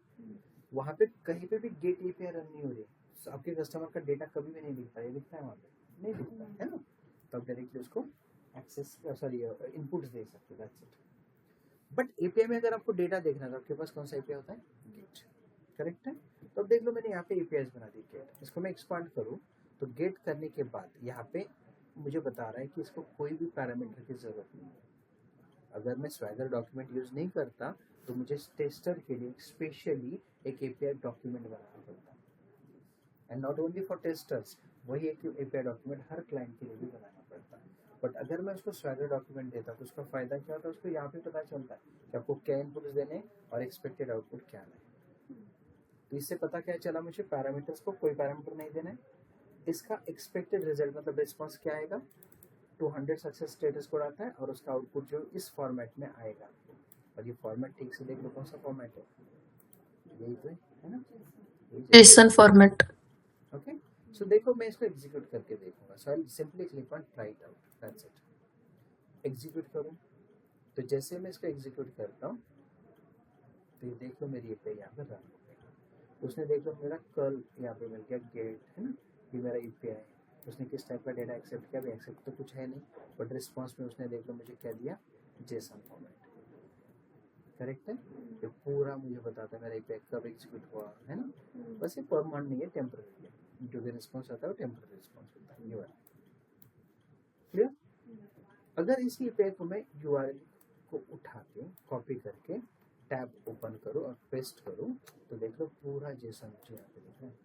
वहाँ पे कहीं पे भी गेट एपीआई रन नहीं हो रही है, आपके कस्टमर का डेटा कभी भी नहीं दिखता है, दिखता है वहाँ पे नहीं दिखता है ना, तो आप डायरेक्टली उसको एक्सेस सॉरी इनपुट्स दे सकते हो, दैट्स इट। बट एपीआई में अगर आपको डेटा देखना है तो आपके पास कौन सा एपीआई होता है? गेट, करेक्ट है। तो अब देख लो मैंने यहाँ पे एपीआई बना दी गेट, इसको मैं एक्सपांड करूँ तो गेट करने के बाद यहाँ पे मुझे बता रहा है कि इसको कोई भी पैरामीटर की जरूरत नहीं है। अगर मैं स्वैगर डॉक्यूमेंट यूज नहीं करता तो मुझे टेस्टर के लिए स्पेशली एक एपीआई डॉक्यूमेंट बनाना पड़ता, and not only for testers, वही एक एपीआई डॉक्यूमेंट हर क्लाइंट के लिए भी बनाना पड़ता है। बट अगर मैं उसको स्वैगर डॉक्यूमेंट देता तो उसका फायदा क्या होता है, उसको यहाँ पे पता चलता है कि आपको क्या इनपुट्स देने और एक्सपेक्टेड आउटपुट क्या है। तो इससे पता क्या चला मुझे, पैरामीटर्स को कोई पैरामीटर नहीं देना है, इसका एक्सपेक्टेड रिजल्ट मतलब रिस्पॉन्स क्या आएगा, 200 सक्सेस स्टेटस कोड आता है और उसका आउटपुट जो इस फॉर्मेट में आएगा। और ये फॉर्मेट ठीक से देख लो कौन सा फॉर्मेट है, यही तो है ना, JSON फॉर्मेट। ओके। सो देखो मैं इसको एग्जीक्यूट करके देखूंगा, so I simply click on try it out, that's it. Execute करूं तो जैसे मैं इसको एग्जीक्यूट करता हूँ तो ये देख लो मेरी एपीआई यहाँ पे रन हो गई। उसने देख लो मेरा कल यहाँ पे मिल गया गेट, है ना, ये मेरा एपीआई है। उसने किस टाइप का डेटा एक्सेप्ट किया, अभी एक्सेप्ट तो कुछ है नहीं, बट रिस्पॉन्स में उसने देख लो मुझे क्या दिया, जेसन फॉर्मेट, करेक्ट है। ये पूरा मुझे बताता है मेरा एपीआई कब एग्जीक्यूट हुआ, है ना। बस ये परमानेंट नहीं है, टेम्पररी है, जो भी रिस्पॉन्स आता है वो टेम्पररी रिस्पॉन्स होता है, ये वाला क्लियर। अगर इसी एपीआई को मैं यूआरएल को उठा के कॉपी करके टैब ओपन करूँ और पेस्ट करूँ तो देख लो पूरा जेसन मुझे यहाँ पे दिख रहा है,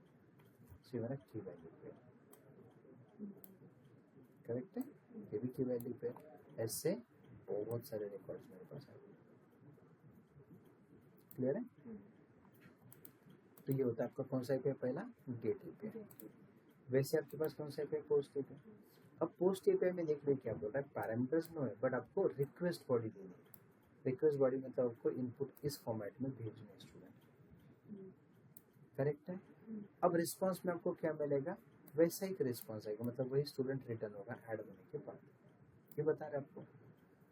इसलिए मेरा की वैल्यू पे, करेक्ट है, ये भी की वैल्यू पे। ऐसे बहुत सारे रिकॉर्ड्स मेरे पास आए, क्लियर है। तो ये होता है आपका कौन सा एपीआई, पहला गेट एपीआई। वैसे आपके पास कौन सा एपीआई, पोस्ट एपीआई। अब पोस्ट एपीआई में देख लो क्या बोल रहा है, पैरामीटर्स नो है बट आपको रिक्वेस्ट बॉडी देनी है। रिक्वेस्ट बॉडी मतलब आपको इनपुट इस फॉर्मेट में भेजना है स्टूडेंट, करेक्ट है। अब रिस्पॉन्स में आपको क्या मिलेगा, वैसा ही रिस्पॉन्स आएगा, मतलब वही स्टूडेंट रिटर्न होगा ऐड होने के बाद, ये बता रहे आपको।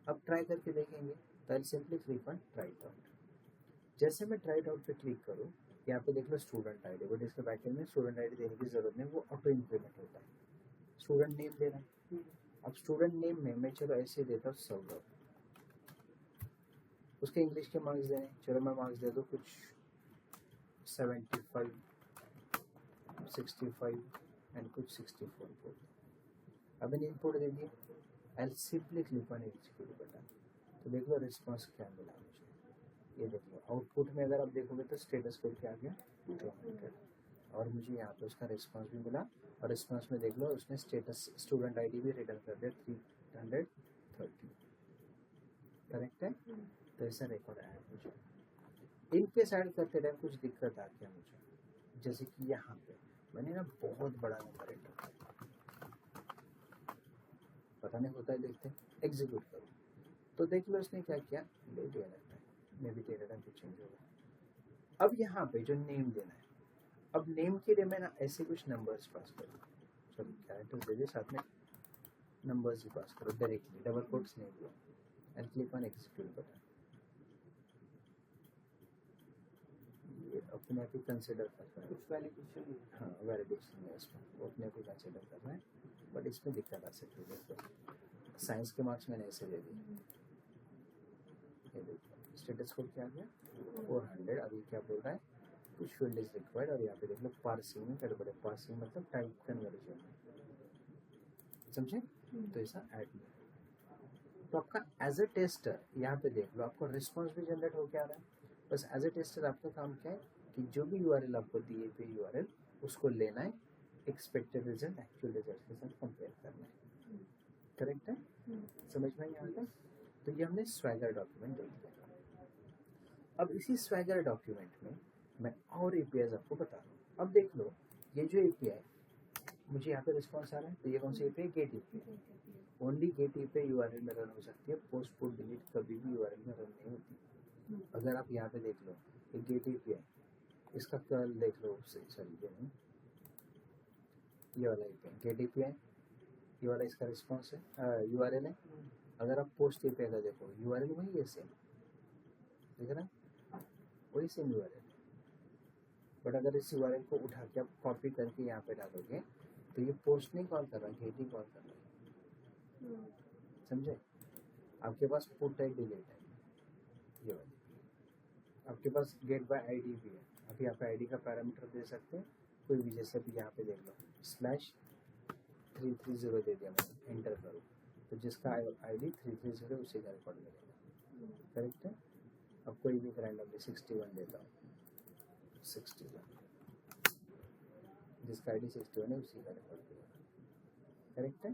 अब ट्राई करके देखेंगे तो आई simply click on try it out. जैसे मैं ट्राई इट आउट पे क्लिक करूँ यहाँ पे देख लो स्टूडेंट आईडी, बट इसके बैकएंड में स्टूडेंट आईडी देने की जरूरत नहीं, वो ऑटो इंक्रीमेंट होता है। स्टूडेंट नेम देना है, अब स्टूडेंट नेम में मैं चलो ऐसे देता हूँ सौरभ, उसके इंग्लिश के मार्क्स देने, चलो मैं मार्क्स दे दूँ कुछ 75 65 एंड कुछ 64। अब मैंने इनपुट दे दिया, आई simply click on execute button, तो देख लो रिस्पॉन्स क्या मिला मुझे, ये देख लो आउटपुट में अगर आप देखोगे तो स्टेटस कोड क्या आ गया 200, और मुझे यहाँ पे उसका रिस्पॉन्स भी मिला, और रिस्पॉन्स में देख लो उसने स्टेटस स्टूडेंट आईडी भी रिटर्न कर दिया 330, करेक्ट है। तो ऐसा रिकॉर्ड आया मुझे। इनके साइड करते टाइम कुछ दिक्कत आ गया मुझे, जैसे कि यहाँ पे मैंने ना बहुत बड़ा नंबर एंटर किया, पता नहीं होता है, देखते एग्जीक्यूट करो तो देख लो इसने क्या किया, ले दिया लगता है, मे भी डेटा टाइम कुछ चेंज होगा। अब यहाँ पे जो नेम देना है, अब नेम के लिए मैं ना ऐसे कुछ नंबर्स पास करूँ, चलो कैरेक्टर्स दे दिए, साथ में नंबर्स भी पास करो डायरेक्टली, डबल कोट्स नहीं दिया, and click on execute button. ये अपने आप ही कंसिडर कर रहा है, कुछ वैलिडेशन नहीं। हाँ वैलिडेशन है इसमें, वो अपने आप ही कंसिडर कर रहा है, बट इसमें दिक्कत आ सकती है। देखो साइंस के मार्क्स मैंने ऐसे दे दिए, ये देखो स्टेटस कोड क्या आ गया 400। अभी क्या बोल रहा है, कुछ फील्ड इज रिक्वायर्ड, और यहाँ पे देख लो पार्सिंग में गड़बड़ है, पार्सिंग मतलब टाइप कन्वर्जन, समझे? तो ऐसा ऐड नहीं। तो आपका एज अ टेस्टर यहाँ पे देख लो, आपको रिस्पॉन्स भी जनरेट होके आ रहा है। बस एज अ टेस्टर आपका काम क्या है कि जो भी यूआरएल आपको दिए पे यूआरएल उसको लेना है, एक्सपेक्टेड रिजल्ट एक्चुअल रिजल्ट के साथ कंपेयर करना है। करेक्ट है? समझ में यहाँ तक? तो ये हमने स्वैगर डॉक्यूमेंट देख लिया। अब इसी स्वैगर डॉक्यूमेंट में मैं और एपीआई आपको बता रहा हूँ। अब देख लो, ये जो एपीआई मुझे यहाँ पे रिस्पॉन्स आ रहा है, तो ये कौन सी API? Get API. Only get API URL में रन हो सकती है, पोस्ट पुट डिलीट कभी भी यूआरएल में रन नहीं होती। अगर आप यहाँ पे देख लो, ये गेट एपीआई, इसका कर्ल देख लो, सॉरी ये नहीं, ये वाला एपीआई गेट एपीआई, ये वाला इसका रिस्पॉन्स है, यूआरएल है। अगर आप पोस्ट एपीआई का देखो, यूआरएल वही है, सेम दिख रहा है, वही सेम यूआरएल। बट अगर इस यूआरएल को उठा के आप कॉपी करके यहाँ पे डालोगे तो ये पोस्ट नहीं कॉल कर रहा है, गेट ही कॉल कर रहा है। समझे? आपके पास पुट है, डिलीट है, ये वाली। आपके पास गेट बाय आईडी भी है, अभी आप आईडी का पैरामीटर दे सकते हैं कोई भी, जैसे अभी यहाँ पे देख लो /330 दे दिया मैंने, एंटर करो तो जिसका आईडी 330 उसी का रिकॉर्ड मिलेगा। करेक्ट है? अब कोई भी रैंडमली 61 देता हूँ, 61 जिसका आईडी 61 है उसी का रिकॉर्ड मिलेगा। करेक्ट है?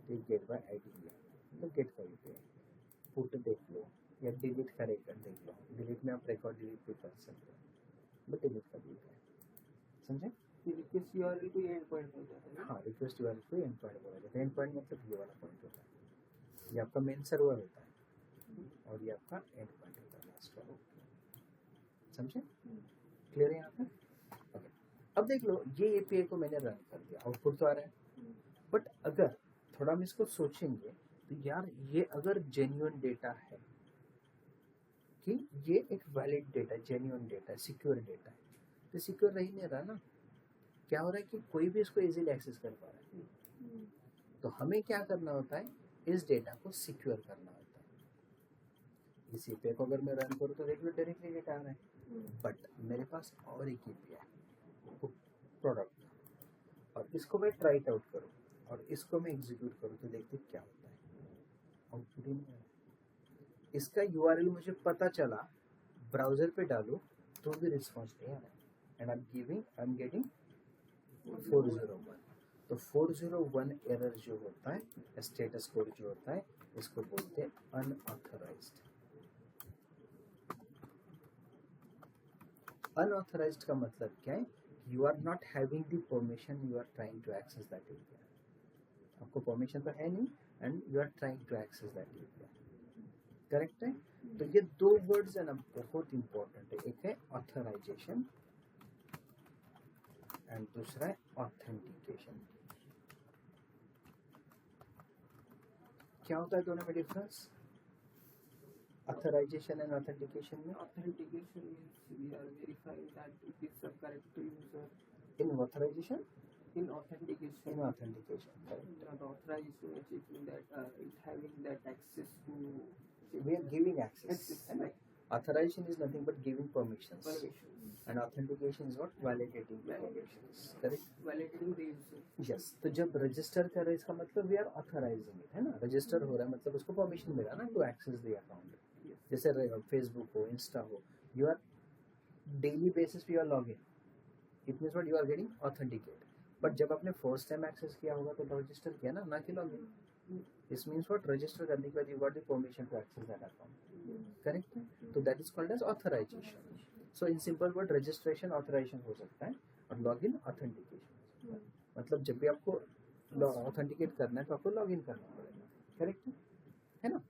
तो गेट बाय आईडी है, मतलब गेट का भी है। पुट देख लो या डिलीट का रिकॉर्ड देख लो, डिलीट में आप रिकॉर्ड डिलीट भी कर सकते हो, बट डिलीट का भी है। समझे? रिक्वेस्ट यूआरएल को एंड पॉइंट हो जाता है। हाँ, रिक्वेस्ट यूआरएल को एंड पॉइंट बोला जाता है। एंड पॉइंट मतलब ये वाला पॉइंट होता है, ये आपका मेन सर्वर होता है और ये आपका एंड पॉइंट होता है लास्ट वाला। समझे? क्लियर है यहाँ पे? ओके, अब देख लो, ये एपीआई को मैंने रन कर दिया, आउटपुट तो आ रहा है, बट अगर थोड़ा हम इसको सोचेंगे तो यार ये अगर जेन्युइन डेटा है कि ये एक वैलिड डेटा, जेन्युइन डेटा है, सिक्योर डेटा है, तो सिक्योर रह ही नहीं रहा ना। क्या हो रहा है कि कोई भी इसको इजीली एक्सेस कर पा रहा है। तो हमें क्या करना होता है, इस डेटा को सिक्योर करना होता है। इस एपीआई को अगर मैं रन करूँ तो देख लो डायरेक्टली डेटा आ रहा है, बट मेरे पास और एक एपीआई प्रोडक्ट, और इसको मैं ट्राई आउट करूँ और इसको मैं एग्जीक्यूट करूँ तो देखते क्या होता है, आउटपुट ही नहीं आ रहा है। इसका यूआरएल मुझे पता चला, ब्राउजर पे डालो तो भी रिस्पॉन्स नहीं आ रहा है, एंड आई एम गेटिंग 401। तो 401 एरर जो होता है, स्टेटस कोड जो होता है, इसको बोलते हैं अनऑथराइज्ड। अनऑथराइज्ड का मतलब क्या है? You are not having the permission, you are trying to access that API. आपको परमिशन तो है नहीं and you are trying to access that API. Correct है? तो ये दो वर्ड्स है ना, बहुत इंपॉर्टेंट है। एक है ऑथराइजेशन एंड दूसरा है ऑथेंटिकेशन। क्या होता है दोनों में डिफरेंस? ऑथराइजेशन एंड ऑथेंटिकेशन में Authentication means we are verifying that it is the correct user. In authorization, In authentication, in authentication, correct. the authorization is checking that it having that access to we are giving access, access, है ना? right? Authorization is nothing but giving permissions Permissions. And authentication is what? Validating permissions. Correct? Validating the user. Yes. तो जब register कर रहे हैं इसका मतलब we are authorising it, है ना? रजिस्टर हो रहा है मतलब उसको परमिशन मिला ना to access the account. Yes. जैसे फेसबुक हो, इंस्टा हो, यू आर डेली बेसिस पे you are log in, it means what? You are getting authenticate. But जब आपने फर्स्ट टाइम एक्सेस किया होगा तो रजिस्टर किया ना कि log in. This means what? Register करने के बाद you got the permission to access that account. Correct है? तो that is called as authorization. So in simple word, registration authorization हो सकता है और लॉग इन ऑथेंटिकेशन। मतलब जब भी आपको ऑथेंटिकेट करना है तो आपको लॉग इन करना पड़ेगा। करेक्ट है ना?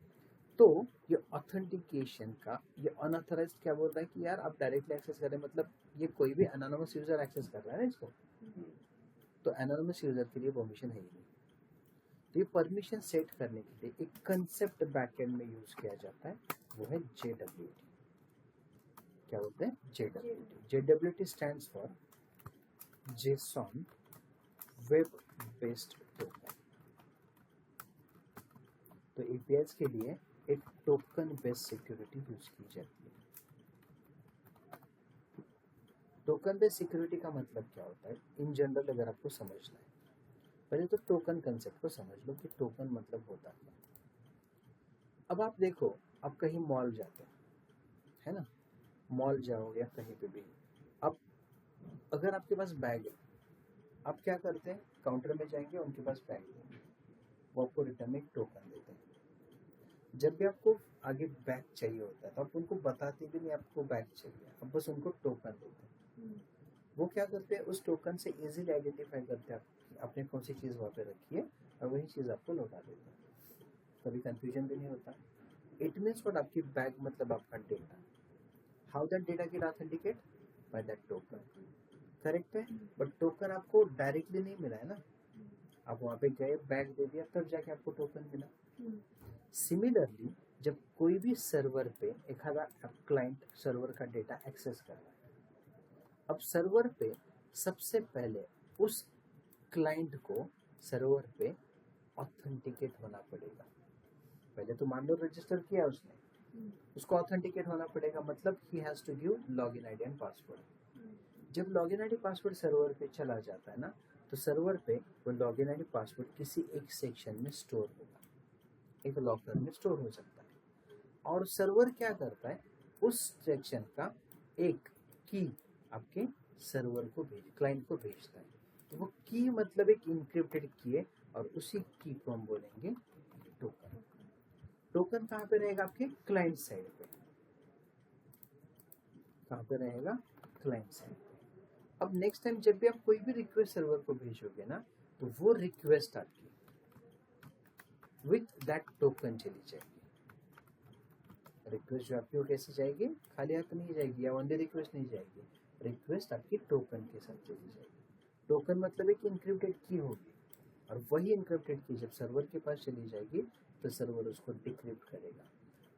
तो ये ऑथेंटिकेशन का ये अनऑथराइज्ड क्या बोल रहा है कि यार आप डायरेक्टली एक्सेस करें, मतलब ये कोई भी एनोनिमस यूजर एक्सेस कर रहा है ना इसको, तो एनोनिमस यूजर के लिए परमिशन है ही नहीं। तो ये परमिशन सेट करने के लिए एक कंसेप्ट बैकएंड में यूज किया जाता है, वो है JWT। क्या बोलते हैं? JWT। JWT stands for JSON web based token. तो APIs के लिए एक टोकन बेस्ड सिक्योरिटी यूज की जाती है। टोकन बेस्ड सिक्योरिटी का मतलब क्या होता है इन जनरल, अगर आपको समझना है, पहले तो टोकन कंसेप्ट को समझ लो कि टोकन मतलब होता क्या है। अब आप देखो, आप कहीं मॉल जाते हैं, है ना, मॉल जाओ या कहीं पे भी, अब अगर आपके पास बैग है, आप क्या करते हैं, काउंटर में जाएंगे, उनके पास बैग देंगे, वो आपको रिटर्न में एक टोकन देते हैं। जब भी आपको आगे बैग चाहिए होता है तो आप उनको बताते भी नहीं आपको बैग चाहिए, आप बस उनको टोकन देते हैं। वो क्या करते हैं, उस टोकन से इजीली आइडेंटिफाई करते हैं आपने कौन सी चीज़ वहाँ पे रखी है और वही चीज़ आपको लौटा देते हैं। कभी कंफ्यूजन भी नहीं होता। इट मीन्स व्हाट, आपकी बैग मतलब आपका data. How that data gate authenticate? By that token. Correct है। बट टोकन आपको डायरेक्टली नहीं मिला है ना, आप वहाँ पे गए, बैग दे दिया, तब जाके आपको टोकन मिला। सिमिलरली जब कोई भी सर्वर पे एखादा क्लाइंट सर्वर का डेटा एक्सेस कर रहा है, अब सर्वर पे सबसे पहले उस क्लाइंट को सर्वर पे ऑथेंटिकेट होना पड़ेगा। पहले तो मान लो रजिस्टर किया उसने, उसको ऑथेंटिकेट होना पड़ेगा, मतलब ही has to give login ID and password. जब लॉगिन आईडी पासवर्ड सर्वर पे चला जाता है ना, तो सर्वर पे वो लॉगिन आईडी पासवर्ड किसी एक सेक्शन में स्टोर होगा, एक लॉकर में स्टोर हो सकता है। और सर्वर क्या करता है, उस सेक्शन का एक की आपके सर्वर को क्लाइंट को भेजता है। तो वो की मतलब एक इनक्रिप्टेड की है, और उसी की को हम बोलेंगे टोकन। टोकन कहाँ पे रहेगा? आपके क्लाइंट साइड पे। कहाँ पे रहेगा? क्लाइंट साइड पे। अब नेक्स्ट टाइम जब भी आप कोई भी रिक्वेस्ट सर्वर को भेजोगे ना, तो वो रिक्वेस्ट आपकी विथ दैट टोकन चली जाएगी। रिक्वेस्ट जो आपकी वो कैसे जाएगी? खाली हाथ नहीं जाएगी, या ओनली रिक्वेस्ट नहीं जाएगी, रिक्वेस्ट आपकी टोकन के साथ चली जाएगी। टोकन मतलब एक इनक्रिप्टेड की होगी, और वही इनक्रिप्टेड की जब सर्वर के पास चली जाएगी तो सर्वर उसको डिक्रिप्ट करेगा।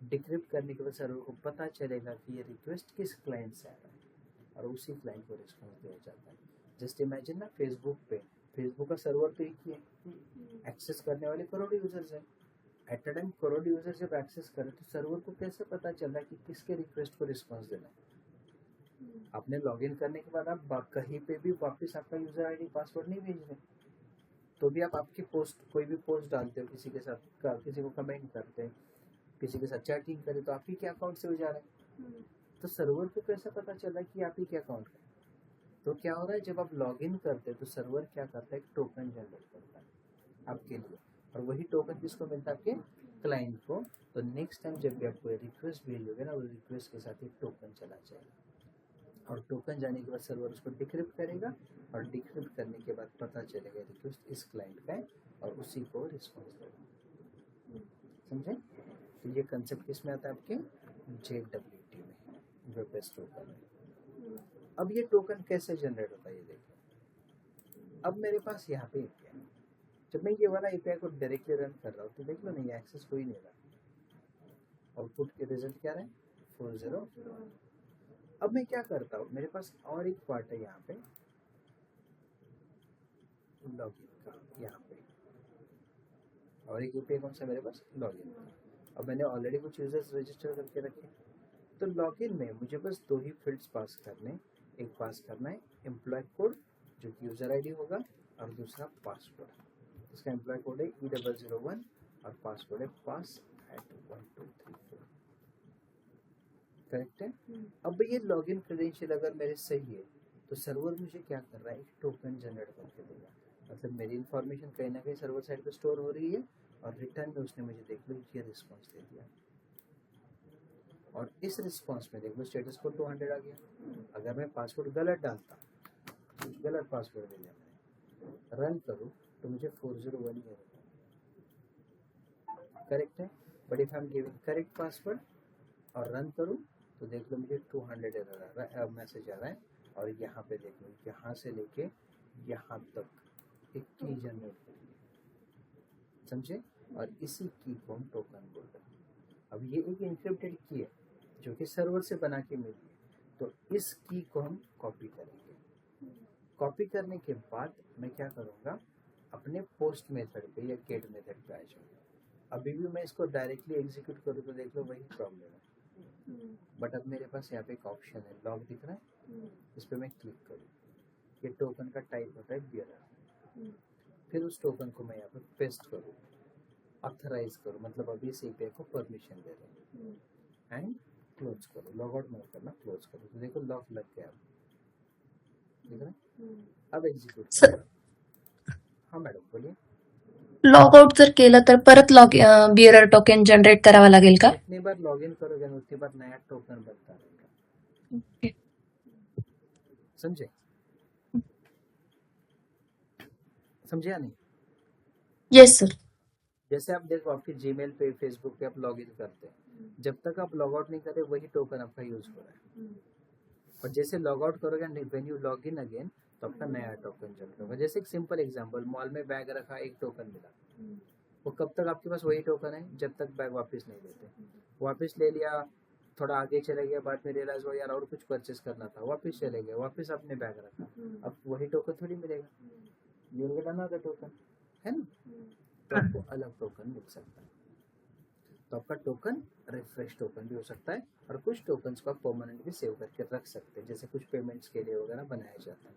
डिक्रिप्ट करने के बाद सर्वर को पता चलेगा कि ये रिक्वेस्ट किस क्लाइंट से आ रहा है, और उसी क्लाइंट को रिस्पॉन्स दिया जाता है। जस्ट इमेजिन ना, फेसबुक का सर्वर तो एक ही है, एक्सेस करने वाले करोड़ों यूजर्स हैं। At a time crore user जब एक्सेस करे तो सर्वर को कैसे पता चल रहा है कि किसके रिक्वेस्ट को रिस्पॉन्स देना है? आपने लॉगिन करने के बाद आप कहीं पे भी वापस आपका यूजर आईडी पासवर्ड नहीं भेज रहे, तो भी आप आपकी पोस्ट, कोई भी पोस्ट डालते हो, किसी के साथ किसी को कमेंट करते हैं, किसी के साथ चैटिंग करें, तो आप ही के अकाउंट से हो जा रहा है। तो सर्वर को कैसे पता चल रहा है कि आप ही के अकाउंट है? तो क्या हो रहा है, जब आप लॉगिन करते हैं तो सर्वर क्या करता है, एक टोकन जनरेट करता है आपके लिए, और वही टोकन किसको मिलता है? आपके क्लाइंट को। तो नेक्स्ट टाइम जब भी आप कोई रिक्वेस्ट भेजोगे ना, वो रिक्वेस्ट के साथ एक टोकन चला जाएगा, और टोकन जाने के बाद सर्वर उसको डिक्रिप्ट करेगा, और डिक्रिप्ट करने के बाद पता चलेगा रिक्वेस्ट इस क्लाइंट का है, और उसी को रिस्पॉन्स देगा। समझे? तो ये कंसेप्ट किसमें आता है? आपके JWT में, वेब बेस्ड टोकन में। अब ये टोकन कैसे जनरेट होता है ये देखो। अब मेरे पास यहाँ पे API, जब मैं ये वाला API को डायरेक्टली रन कर रहा हूँ तो देख लो नहीं, एक्सेस हो ही नहीं रहा। आउटपुट के रिजल्ट क्या रहे? 401। अब मैं क्या करता हूँ, मेरे पास और एक पार्ट है यहाँ पे लॉगिन का, यहाँ पे और एक API कौन सा मेरे पास? लॉगिन का। अब मैंने ऑलरेडी कुछ यूजर्स रजिस्टर करके रखे, तो लॉगिन में मुझे बस दो ही फील्ड्स पास करने, एक पास करना है एम्प्लॉय कोड जो कि यूजर आईडी होगा, और दूसरा पासवर्ड। इसका एम्प्लॉय कोड है E001 और पासवर्ड है pass@1234। करेक्ट है। अब ये लॉगिन क्रेडेंशियल अगर मेरे सही है तो सर्वर मुझे क्या कर रहा है, एक टोकन जनरेट करके देगा। मतलब मेरी इन्फॉर्मेशन कहीं ना कहीं सर्वर साइड पे स्टोर हो रही है, और रिटर्न में उसने मुझे देख लो ये रिस्पॉन्स दे दिया, और इस रिस्पॉन्स में देख लो स्टेटस कोड 200 आ गया। अगर मैं पासवर्ड गलत डालता, गलत पासवर्ड दे दिया मैंने, रन करूँ तो मुझे 401 ही होगा। करेक्ट है। But if I am giving correct password और रन करूँ तो देख लो मुझे 200 एरर आ रहा है, मैसेज आ रहा है, और यहाँ पे देख लो यहाँ से लेके यहाँ तक एक की जनरेट करिए। समझे। और इसी की को हम टोकन बोल रहे हैं। अब ये एक इंक्रिप्टेड की है जो कि सर्वर से बना के मिली है, तो इस की को हम कॉपी करेंगे। कॉपी करने के बाद मैं क्या करूँगा, अपने पोस्ट मेथड पे या गेट मेथड पे आ जाऊँगा। अभी भी मैं इसको डायरेक्टली एग्जीक्यूट करूँ तो देख लो वही प्रॉब्लम है। बट अब मेरे पास यहाँ पे एक ऑप्शन है, लॉग दिख रहा है, इस पर मैं क्लिक करूँ, ये टोकन का टाइप होता है बियरर। फिर उस टोकन को मैं यहाँ पे पेस्ट करूँ, ऑथराइज करूँ, मतलब अभी इस एपीआई को परमिशन दे दूँ एंड क्लोज करो, लॉग आउट मत करना, क्लोज करो, तो देखो लॉक लग गया। दिख रहा है? अब एग्जीक्यूट सर करो। हाँ मॅडम बोलिए। लॉग आउट जर केलं तर परत बिअरर टोकन जनरेट करावं लागेल का? जितनी बार लॉग इन करोगे ना उतनी बार नया टोकन बनता रहेगा। समझे? समझे या नहीं? Yes sir. जैसे आप देखो आपके जीमेल पे फेसबुक पे आप लॉग इन करते हैं, जब तक आप लॉग आउट नहीं करे वही टोकन आपका यूज हो रहा है। और जैसे लॉग आउट करोगे when you log in again तो आपका नया टोकन जनरेट होगा। जैसे एक सिंपल एग्जांपल, मॉल में बैग रखा, एक टोकन मिला, वो कब तक आपके पास वही टोकन है जब तक बैग वापस नहीं देते। वापस ले लिया, थोड़ा आगे चले गए, बाद में रियलाइज हुआ यार और कुछ परचेस करना था, वापस चले गए, वापस आपने बैग रखा, अब वही टोकन थोड़ी मिलेगा, you will get another token, है ना। तो आपको अलग टोकन मिल सकता है। तो आपका टोकन रिफ्रेश टोकन भी हो सकता है और कुछ टोकन्स को आप परमानेंट भी सेव करके रख सकते हैं, जैसे कुछ पेमेंट्स के लिए वगैरह बनाया जाता है।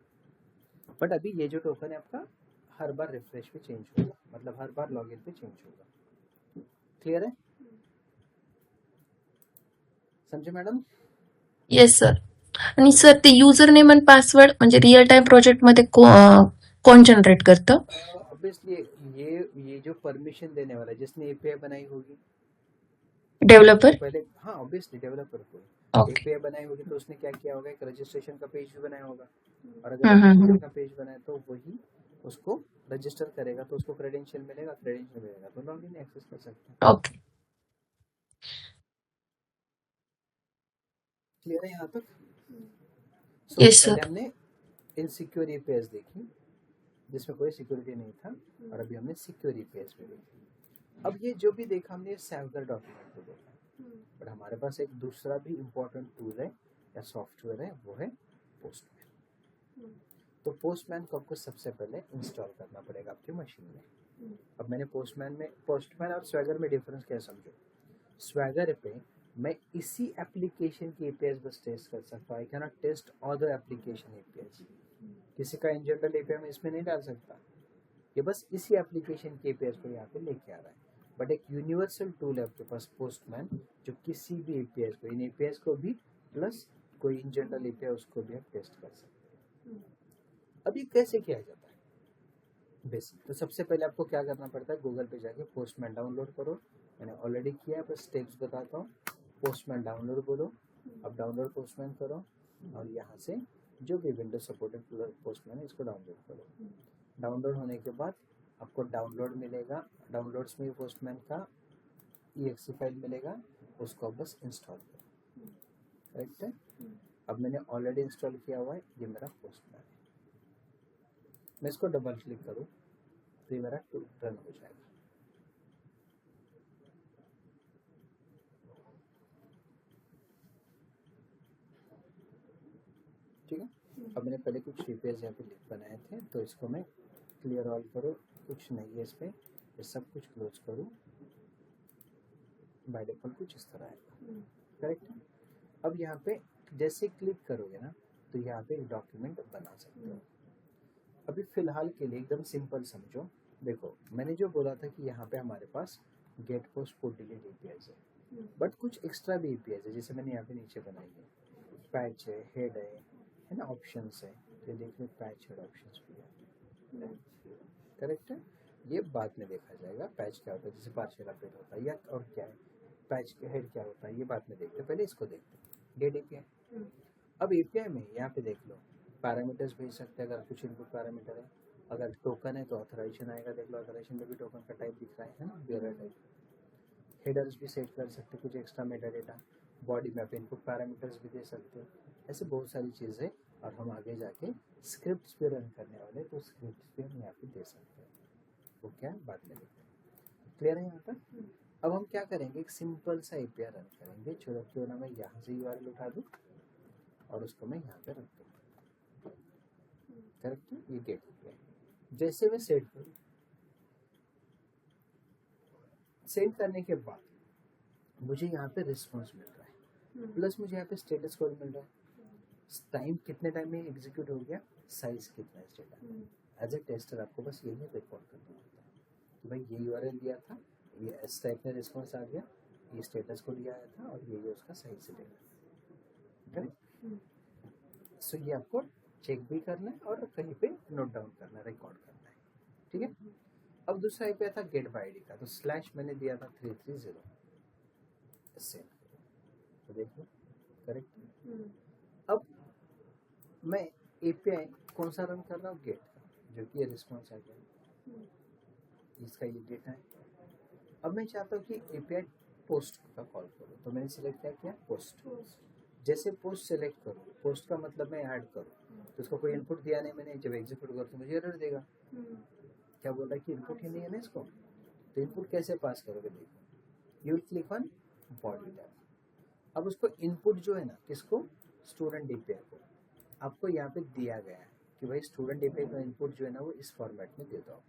बट अभी ये जो टोकन है आपका हर बार रिफ्रेश पे चेंज होगा, मतलब हर बार लॉगिन पे चेंज होगा। क्लियर है? समझे मॅडम? Yes sir. आणि सर ते युजर नेम आणि पासवर्ड म्हणजे रिअल टाइम प्रोजेक्टमध्ये कोण जनरेट करतं? ऑब्वियसली ये जो परमिशन देने वाला है जिसने एपीआई बनाई होगी डेव्हलपर. पहले, हाँ ऑब्वियसली डेवलपर को ओके. एपीआई बनाई होगी तो उसने क्या किया होगा, एक रजिस्ट्रेशन का पेज भी बनाया होगा, और अगर रजिस्ट्रेशन का पेज बनाया तो वही उसको रजिस्टर करेगा, तो उसको क्रेडेंशियल मिलेगा, क्रेडेंशियल मिलेगा तो लॉगिन एक्सेस कर सकते हैं। ओके. क्लियर है यहाँ तक? येस पहले सर. हमने इनसिक्योर एपीआईज देखी जिसमें कोई सिक्योरिटी नहीं था, और अभी हमने सिक्योर एपीआईज पे देखी। अब ये जो भी देखा हमने सैवगर डॉक्यूमेंट को देखा, बट हमारे पास एक दूसरा भी इम्पोर्टेंट टूल है या सॉफ्टवेयर है, वो है पोस्टमैन। तो पोस्टमैन को आपको सबसे पहले इंस्टॉल करना पड़ेगा आपकी मशीन में। अब मैंने पोस्टमैन और स्वैगर में डिफरेंस क्या समझो। स्वैगर पे मैं इसी एप्लीकेशन की एपीआई बस टेस्ट कर सकता हूँ, I can not test other application API. किसी का इन जनरल एपीआई में इसमें नहीं डाल सकता, ये बस इसी एप्लीकेशन की एपीआई को यहाँ पे लेके आ रहा है। बट एक यूनिवर्सल टूल है आपके पास पोस्टमैन, जो किसी भी एपीआई को, इन एपीआई को भी प्लस कोई इन जनरल एपीआई उसको भी आप टेस्ट कर सकते हैं। अब ये कैसे किया जाता है बेसिक, तो सबसे पहले आपको क्या करना पड़ता है, गूगल पे जाके पोस्टमैन डाउनलोड करो। मैंने ऑलरेडी किया है, बस स्टेप्स बताता हूँ। पोस्टमैन डाउनलोड बोलो, अब डाउनलोड पोस्टमैन करो, और यहाँ से जो भी विंडो सपोर्टेड पोस्टमैन है इसको डाउनलोड करो। डाउनलोड होने के बाद आपको डाउनलोड मिलेगा, डाउनलोड्स में पोस्टमैन का EXE फाइल मिलेगा, उसको आप बस इंस्टॉल करो। करेक्ट है? अब मैंने ऑलरेडी इंस्टॉल किया हुआ है, ये मेरा पोस्टमैन है। मैं इसको डबल क्लिक करूँ तो ये मेरा टूल रन हो जाएगा। ठीक है। अब मैंने पहले कुछ रिपेयर्स यहाँ पे बनाए थे, तो इसको मैं क्लियर ऑल करूँ, कुछ नहीं है इस पर, ये सब कुछ क्लोज करूँ, बाय डिफॉल्ट कुछ इस तरह आएगा। करेक्ट है? अब यहाँ पे जैसे क्लिक करोगे ना तो यहाँ पे एक डॉक्यूमेंट बना सकते हो। अभी फिलहाल के लिए एकदम सिंपल समझो। देखो मैंने जो बोला था कि यहाँ पे हमारे पास get post put delete APIs है, बट कुछ एक्स्ट्रा भी एपीआईज है, जैसे मैंने यहाँ पे नीचे बनाई है, पैच है, हेड है ना, ऑप्शंस है, तो देख लो पैच हेड ऑप्शंस भी है। करेक्ट है? ये बाद में देखा जाएगा पैच क्या होता है, जैसे पार्शियल अपडेट होता है या और क्या है, पैच के हेड क्या होता है, ये बाद में देखते हैं, पहले इसको देखते हैं। Gate API. अब एपीआई में यहाँ पे देख लो पैरामीटर्स भेज सकते हैं, अगर कुछ इनपुट पैरामीटर है, अगर टोकन है तो ऑथराइजेशन आएगा, देख लो ऑथराइजेशन में भी टोकन का टाइप दिख रहा है ना, बियरर टाइप। हेडर्स भी सेट कर सकते हैं, कुछ एक्स्ट्रा मेटा डेटा, बॉडी में आप इनपुट पैरामीटर्स भी दे सकते हो, ऐसे बहुत सारी चीज़ें। और हम आगे जाके स्क्रिप्ट्स पे रन करने वाले, तो स्क्रिप्ट्स भी हम यहाँ पे दे सकते हैं, वो क्या है बाद में देखते हैं। क्लियर है यहाँ तक? अब हम क्या करेंगे, एक सिंपल सा एपीआई रन करेंगे। चलो क्यों ना मैं यहाँ से यूआरएल उठा दूँ और उसको मैं यहाँ पे रख दूँ। करेक्ट है, ये गेट एपीआई। जैसे मैं सेट करूँ, सेंड करने के बाद मुझे यहाँ पे रिस्पॉन्स मिल रहा है, प्लस मुझे यहाँ पे स्टेटस कोड मिल रहा है। टाइम कितने टाइम में एग्जीक्यूट हो गया, साइज कितना है डेटा। एज ए टेस्टर आपको बस यही रिकॉर्ड करना होता है कि भाई ये यूआरएल दिया था, ये इस टाइप में रिस्पॉन्स आ गया, ये स्टेटस कोड दिया आया था और ये उसका साइज से डेटा। करेक्ट? सो ये आपको चेक भी करना है और कहीं पे नोट डाउन करना है, रिकॉर्ड करना है। ठीक है। अब दूसरा आईपी था गेट बाय आईडी का, तो स्लैश मैंने दिया था 330 सेंड, तो देखो करेक्ट। अब मैं एपीआई कौन सा रन कर रहा हूँ, गेट का, जो कि ये रिस्पॉन्स आ गया, इसका ये डेटा है। अब मैं चाहता हूँ कि एपीआई पोस्ट का कॉल करूँ, तो मैंने सिलेक्ट क्या किया, पोस्ट। जैसे पोस्ट सेलेक्ट करूँ, पोस्ट का मतलब मैं ऐड करूँ, तो उसको कोई इनपुट दिया नहीं मैंने, जब एग्जीक्यूट करूँ तो मुझे एरर देगा। क्या बोल रहा है कि इनपुट ही नहीं है ना इसको, तो इनपुट कैसे पास करोगे, देखो you will click on body tab. अब उसको इनपुट जो है ना, किसको, स्टूडेंट एपीआई को, आपको यहाँ पे दिया गया है कि भाई स्टूडेंट एपीआई का इनपुट जो है ना वो इस फॉर्मेट में दे दो।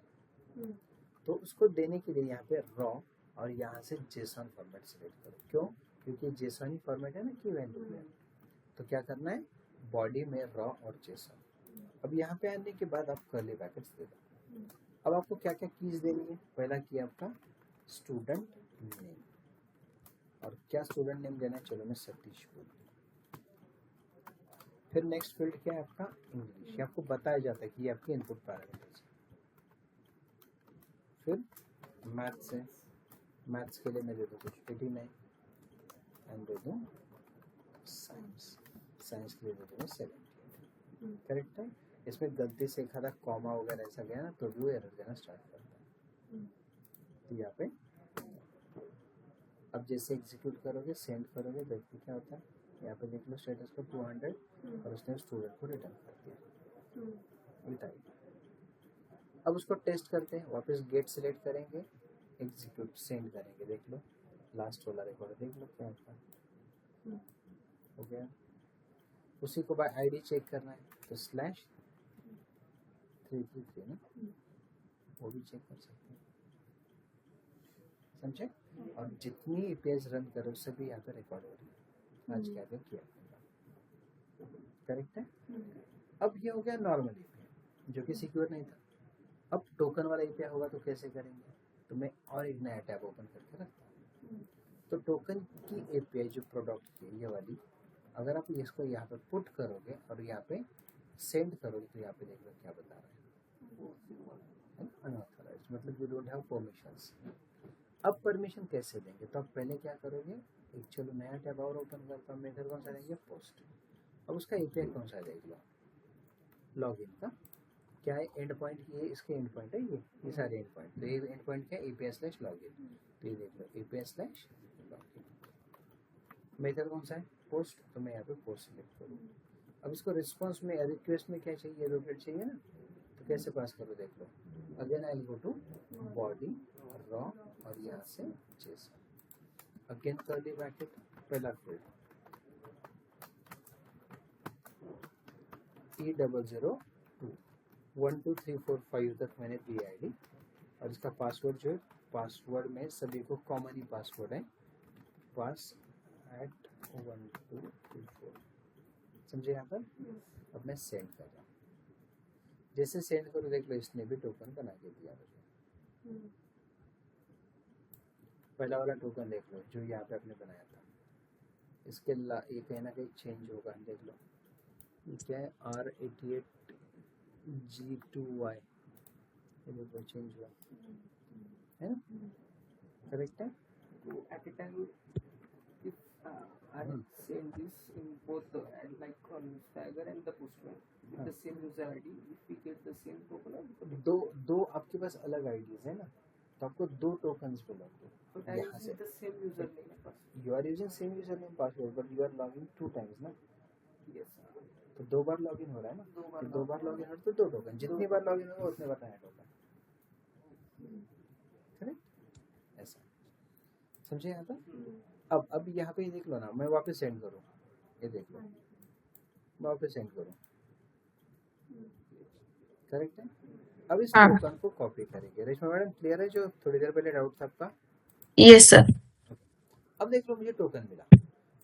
तो उसको देने के लिए यहाँ पे रॉ और यहाँ से जेसन फॉर्मेट सेलेक्ट करो। क्यों, क्योंकि जेसन ही फॉर्मेट है ना की वैल्यू में। तो क्या करना है, बॉडी में रॉ और जेसन। अब यहाँ पे आने के बाद आप कर्ली ब्रैकेट्स दे दो। अब आपको क्या क्या कीज देनी है, पहला की आपका स्टूडेंट नेम, और क्या स्टूडेंट नेम देना है, चलो मैं सतीश बोल दूँ। फिर नेक्स्ट फील्ड क्या है आपका, इंग्लिश, आपको बताया जाता है कि ये आपके इनपुट पैरामीटर्स। फिर मैथ्स है, मैथ्स के लिए मैं दे दूँ कुछ 89 एंड दे दूँ साइंस, साइंस के लिए दे दूँ 70। करेक्ट है। इसमें गलती से एक आधा कॉमा वगैरह ऐसा गया ना तो भी वो एरर देना स्टार्ट करता है। तो यहाँ पे अब जैसे एग्जीक्यूट करोगे, सेंड करोगे, देखो क्या होता है, यहाँ पे देख लो स्टेटस को 200 और उसने स्टूडेंट को रिटर्न कर दिया। अब उसको टेस्ट करते हैं, वापस गेट सिलेक्ट करेंगे, एग्जीक्यूट सेंड करेंगे, देख लो लास्ट वाला रिकॉर्ड देख लो क्या होता है, हो गया। उसी को बाय आईडी चेक करना है, तो स्लैश 333 ना, वो भी चेक कर सकते हैं, समझे। और जितनी एपीआईज रन करो सभी यहाँ पे रिकॉर्ड हो रही है, आज क्या किया, करेक्ट है। अब ये हो गया नॉर्मल एपीआई जो कि सिक्योर नहीं था। अब टोकन वाला एपीआई होगा तो कैसे करेंगे, तो मैं और एक नया टैब ओपन करके रखता हूँ। तो टोकन की एपीआई जो प्रोडक्ट की ये वाली, अगर आप इसको यहाँ पे पुट करोगे और यहाँ पे सेंड करोगे तो यहाँ पे देख लो क्या बता रहा है, अनऑथराइज्ड, मतलब यू डोंट हैव परमिशंस। अब परमिशन कैसे देंगे, तो आप पहले क्या करोगे, एक चलो नया टैब और ओपन करता हूँ, मेथड कौन सा देंगे, पोस्ट। अब उसका एपीआई कौन सा है देख लो, लॉगिन का क्या है, एंड पॉइंट, ये इसके एंड पॉइंट है, ये सारे एंड पॉइंट, तो ये एंड पॉइंट क्या है, API/login, तो ये देख लो API/login। मेथड कौन सा है, पोस्ट, तो मैं यहाँ पे पोस्ट सिलेक्ट करूँ। अब इसको रिस्पॉन्स में रिक्वेस्ट में क्या चाहिए, रोटेट चाहिए ना, तो कैसे पास करो देख लो, again I go to body raw और यहाँ से जेसन, अगेन कर्ली ब्रैकेट, पहला फील्ड E002 1 2 3 4 5 तक मैंने दी आईडी, और इसका पासवर्ड जो है, पासवर्ड में सभी को कॉमन ही पासवर्ड है, पास एट 1 2 3 4, समझे यहाँ पर। अब मैं सेंड कर रहा हूँ, जैसे सेंड करो देख लो इसने भी टोकन बना के दिया मुझे। पहला वाला टोकन देख लो जो यहाँ पे आपने बनाया था, इसके ये कहीं ना कहीं चेंज होगा, देख लो ये क्या है, R88G2Y, ये देखो चेंज हुआ है ना, करेक्ट है। So at a time, if I send this in both the like on Stagger and the Postman with the same user ID, if we get the same token, दो आपके पास अलग IDs है ना, तो आपको दो टोकन्स मिलेंगे। but I यहाँ use से the same username and password. You are using same user name password but you are logging 2 times ना, Yes. तो 2 बार लॉगिन हो रहा है ना, तो 2 बार लॉगिन हो तो 2 टोकन, जितनी बार लॉगिन होगा उतने बार नया टोकन, करेक्ट। ऐसा समझे यहाँ पर। अब यहाँ पे देख लो ना, मैं वापस सेंड करूँ, ये देख लो, वापस सेंड करूँ, करेक्ट है। अब इस हाँ टोकन को कॉपी करेंगे। रेशमा मैडम क्लियर है जो थोड़ी देर पहले डाउट था आपका? Yes sir. अब देख लो मुझे टोकन मिला,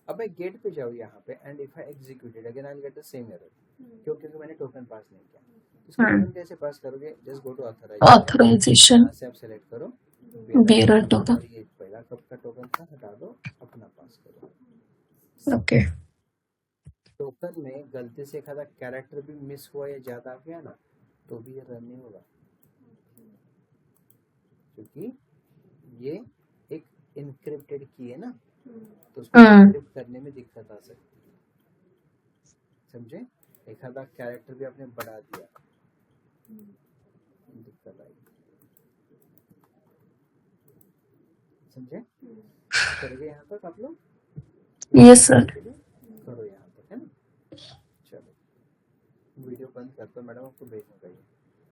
अब मैं गेट पे जाऊँ यहाँ पे and if I executed again I will get the same error, क्यों? क्योंकि मैंने टोकन पास नहीं किया। इसको टोकन कैसे पास करोगे? जस्ट गो टू ऑथराइजेशन यहाँ से आप सेलेक्ट करो बेरर टोकन। और ये पहला कब का टोकन था हटा दो, अपना पास करो। ओके टोकन में गलती से एक आधा कैरेक्टर भी मिस हुआ या ज्यादा आ गया ना तो भी ये रन नहीं होगा, क्योंकि ये एक इनक्रिप्टेड की है ना, तो उसको इनक्रिप्ट करने में दिक्कत आ सकती है, समझे? एक आधा कैरेक्टर भी आपने बढ़ा दिया, दिक्कत आएगी, समझे? करोगे यहाँ तक आप लोग? Yes sir. करो यहाँ तक, है ना? चलो वीडियो बंद कर दो मैडम, आपको भेजना चाहिए।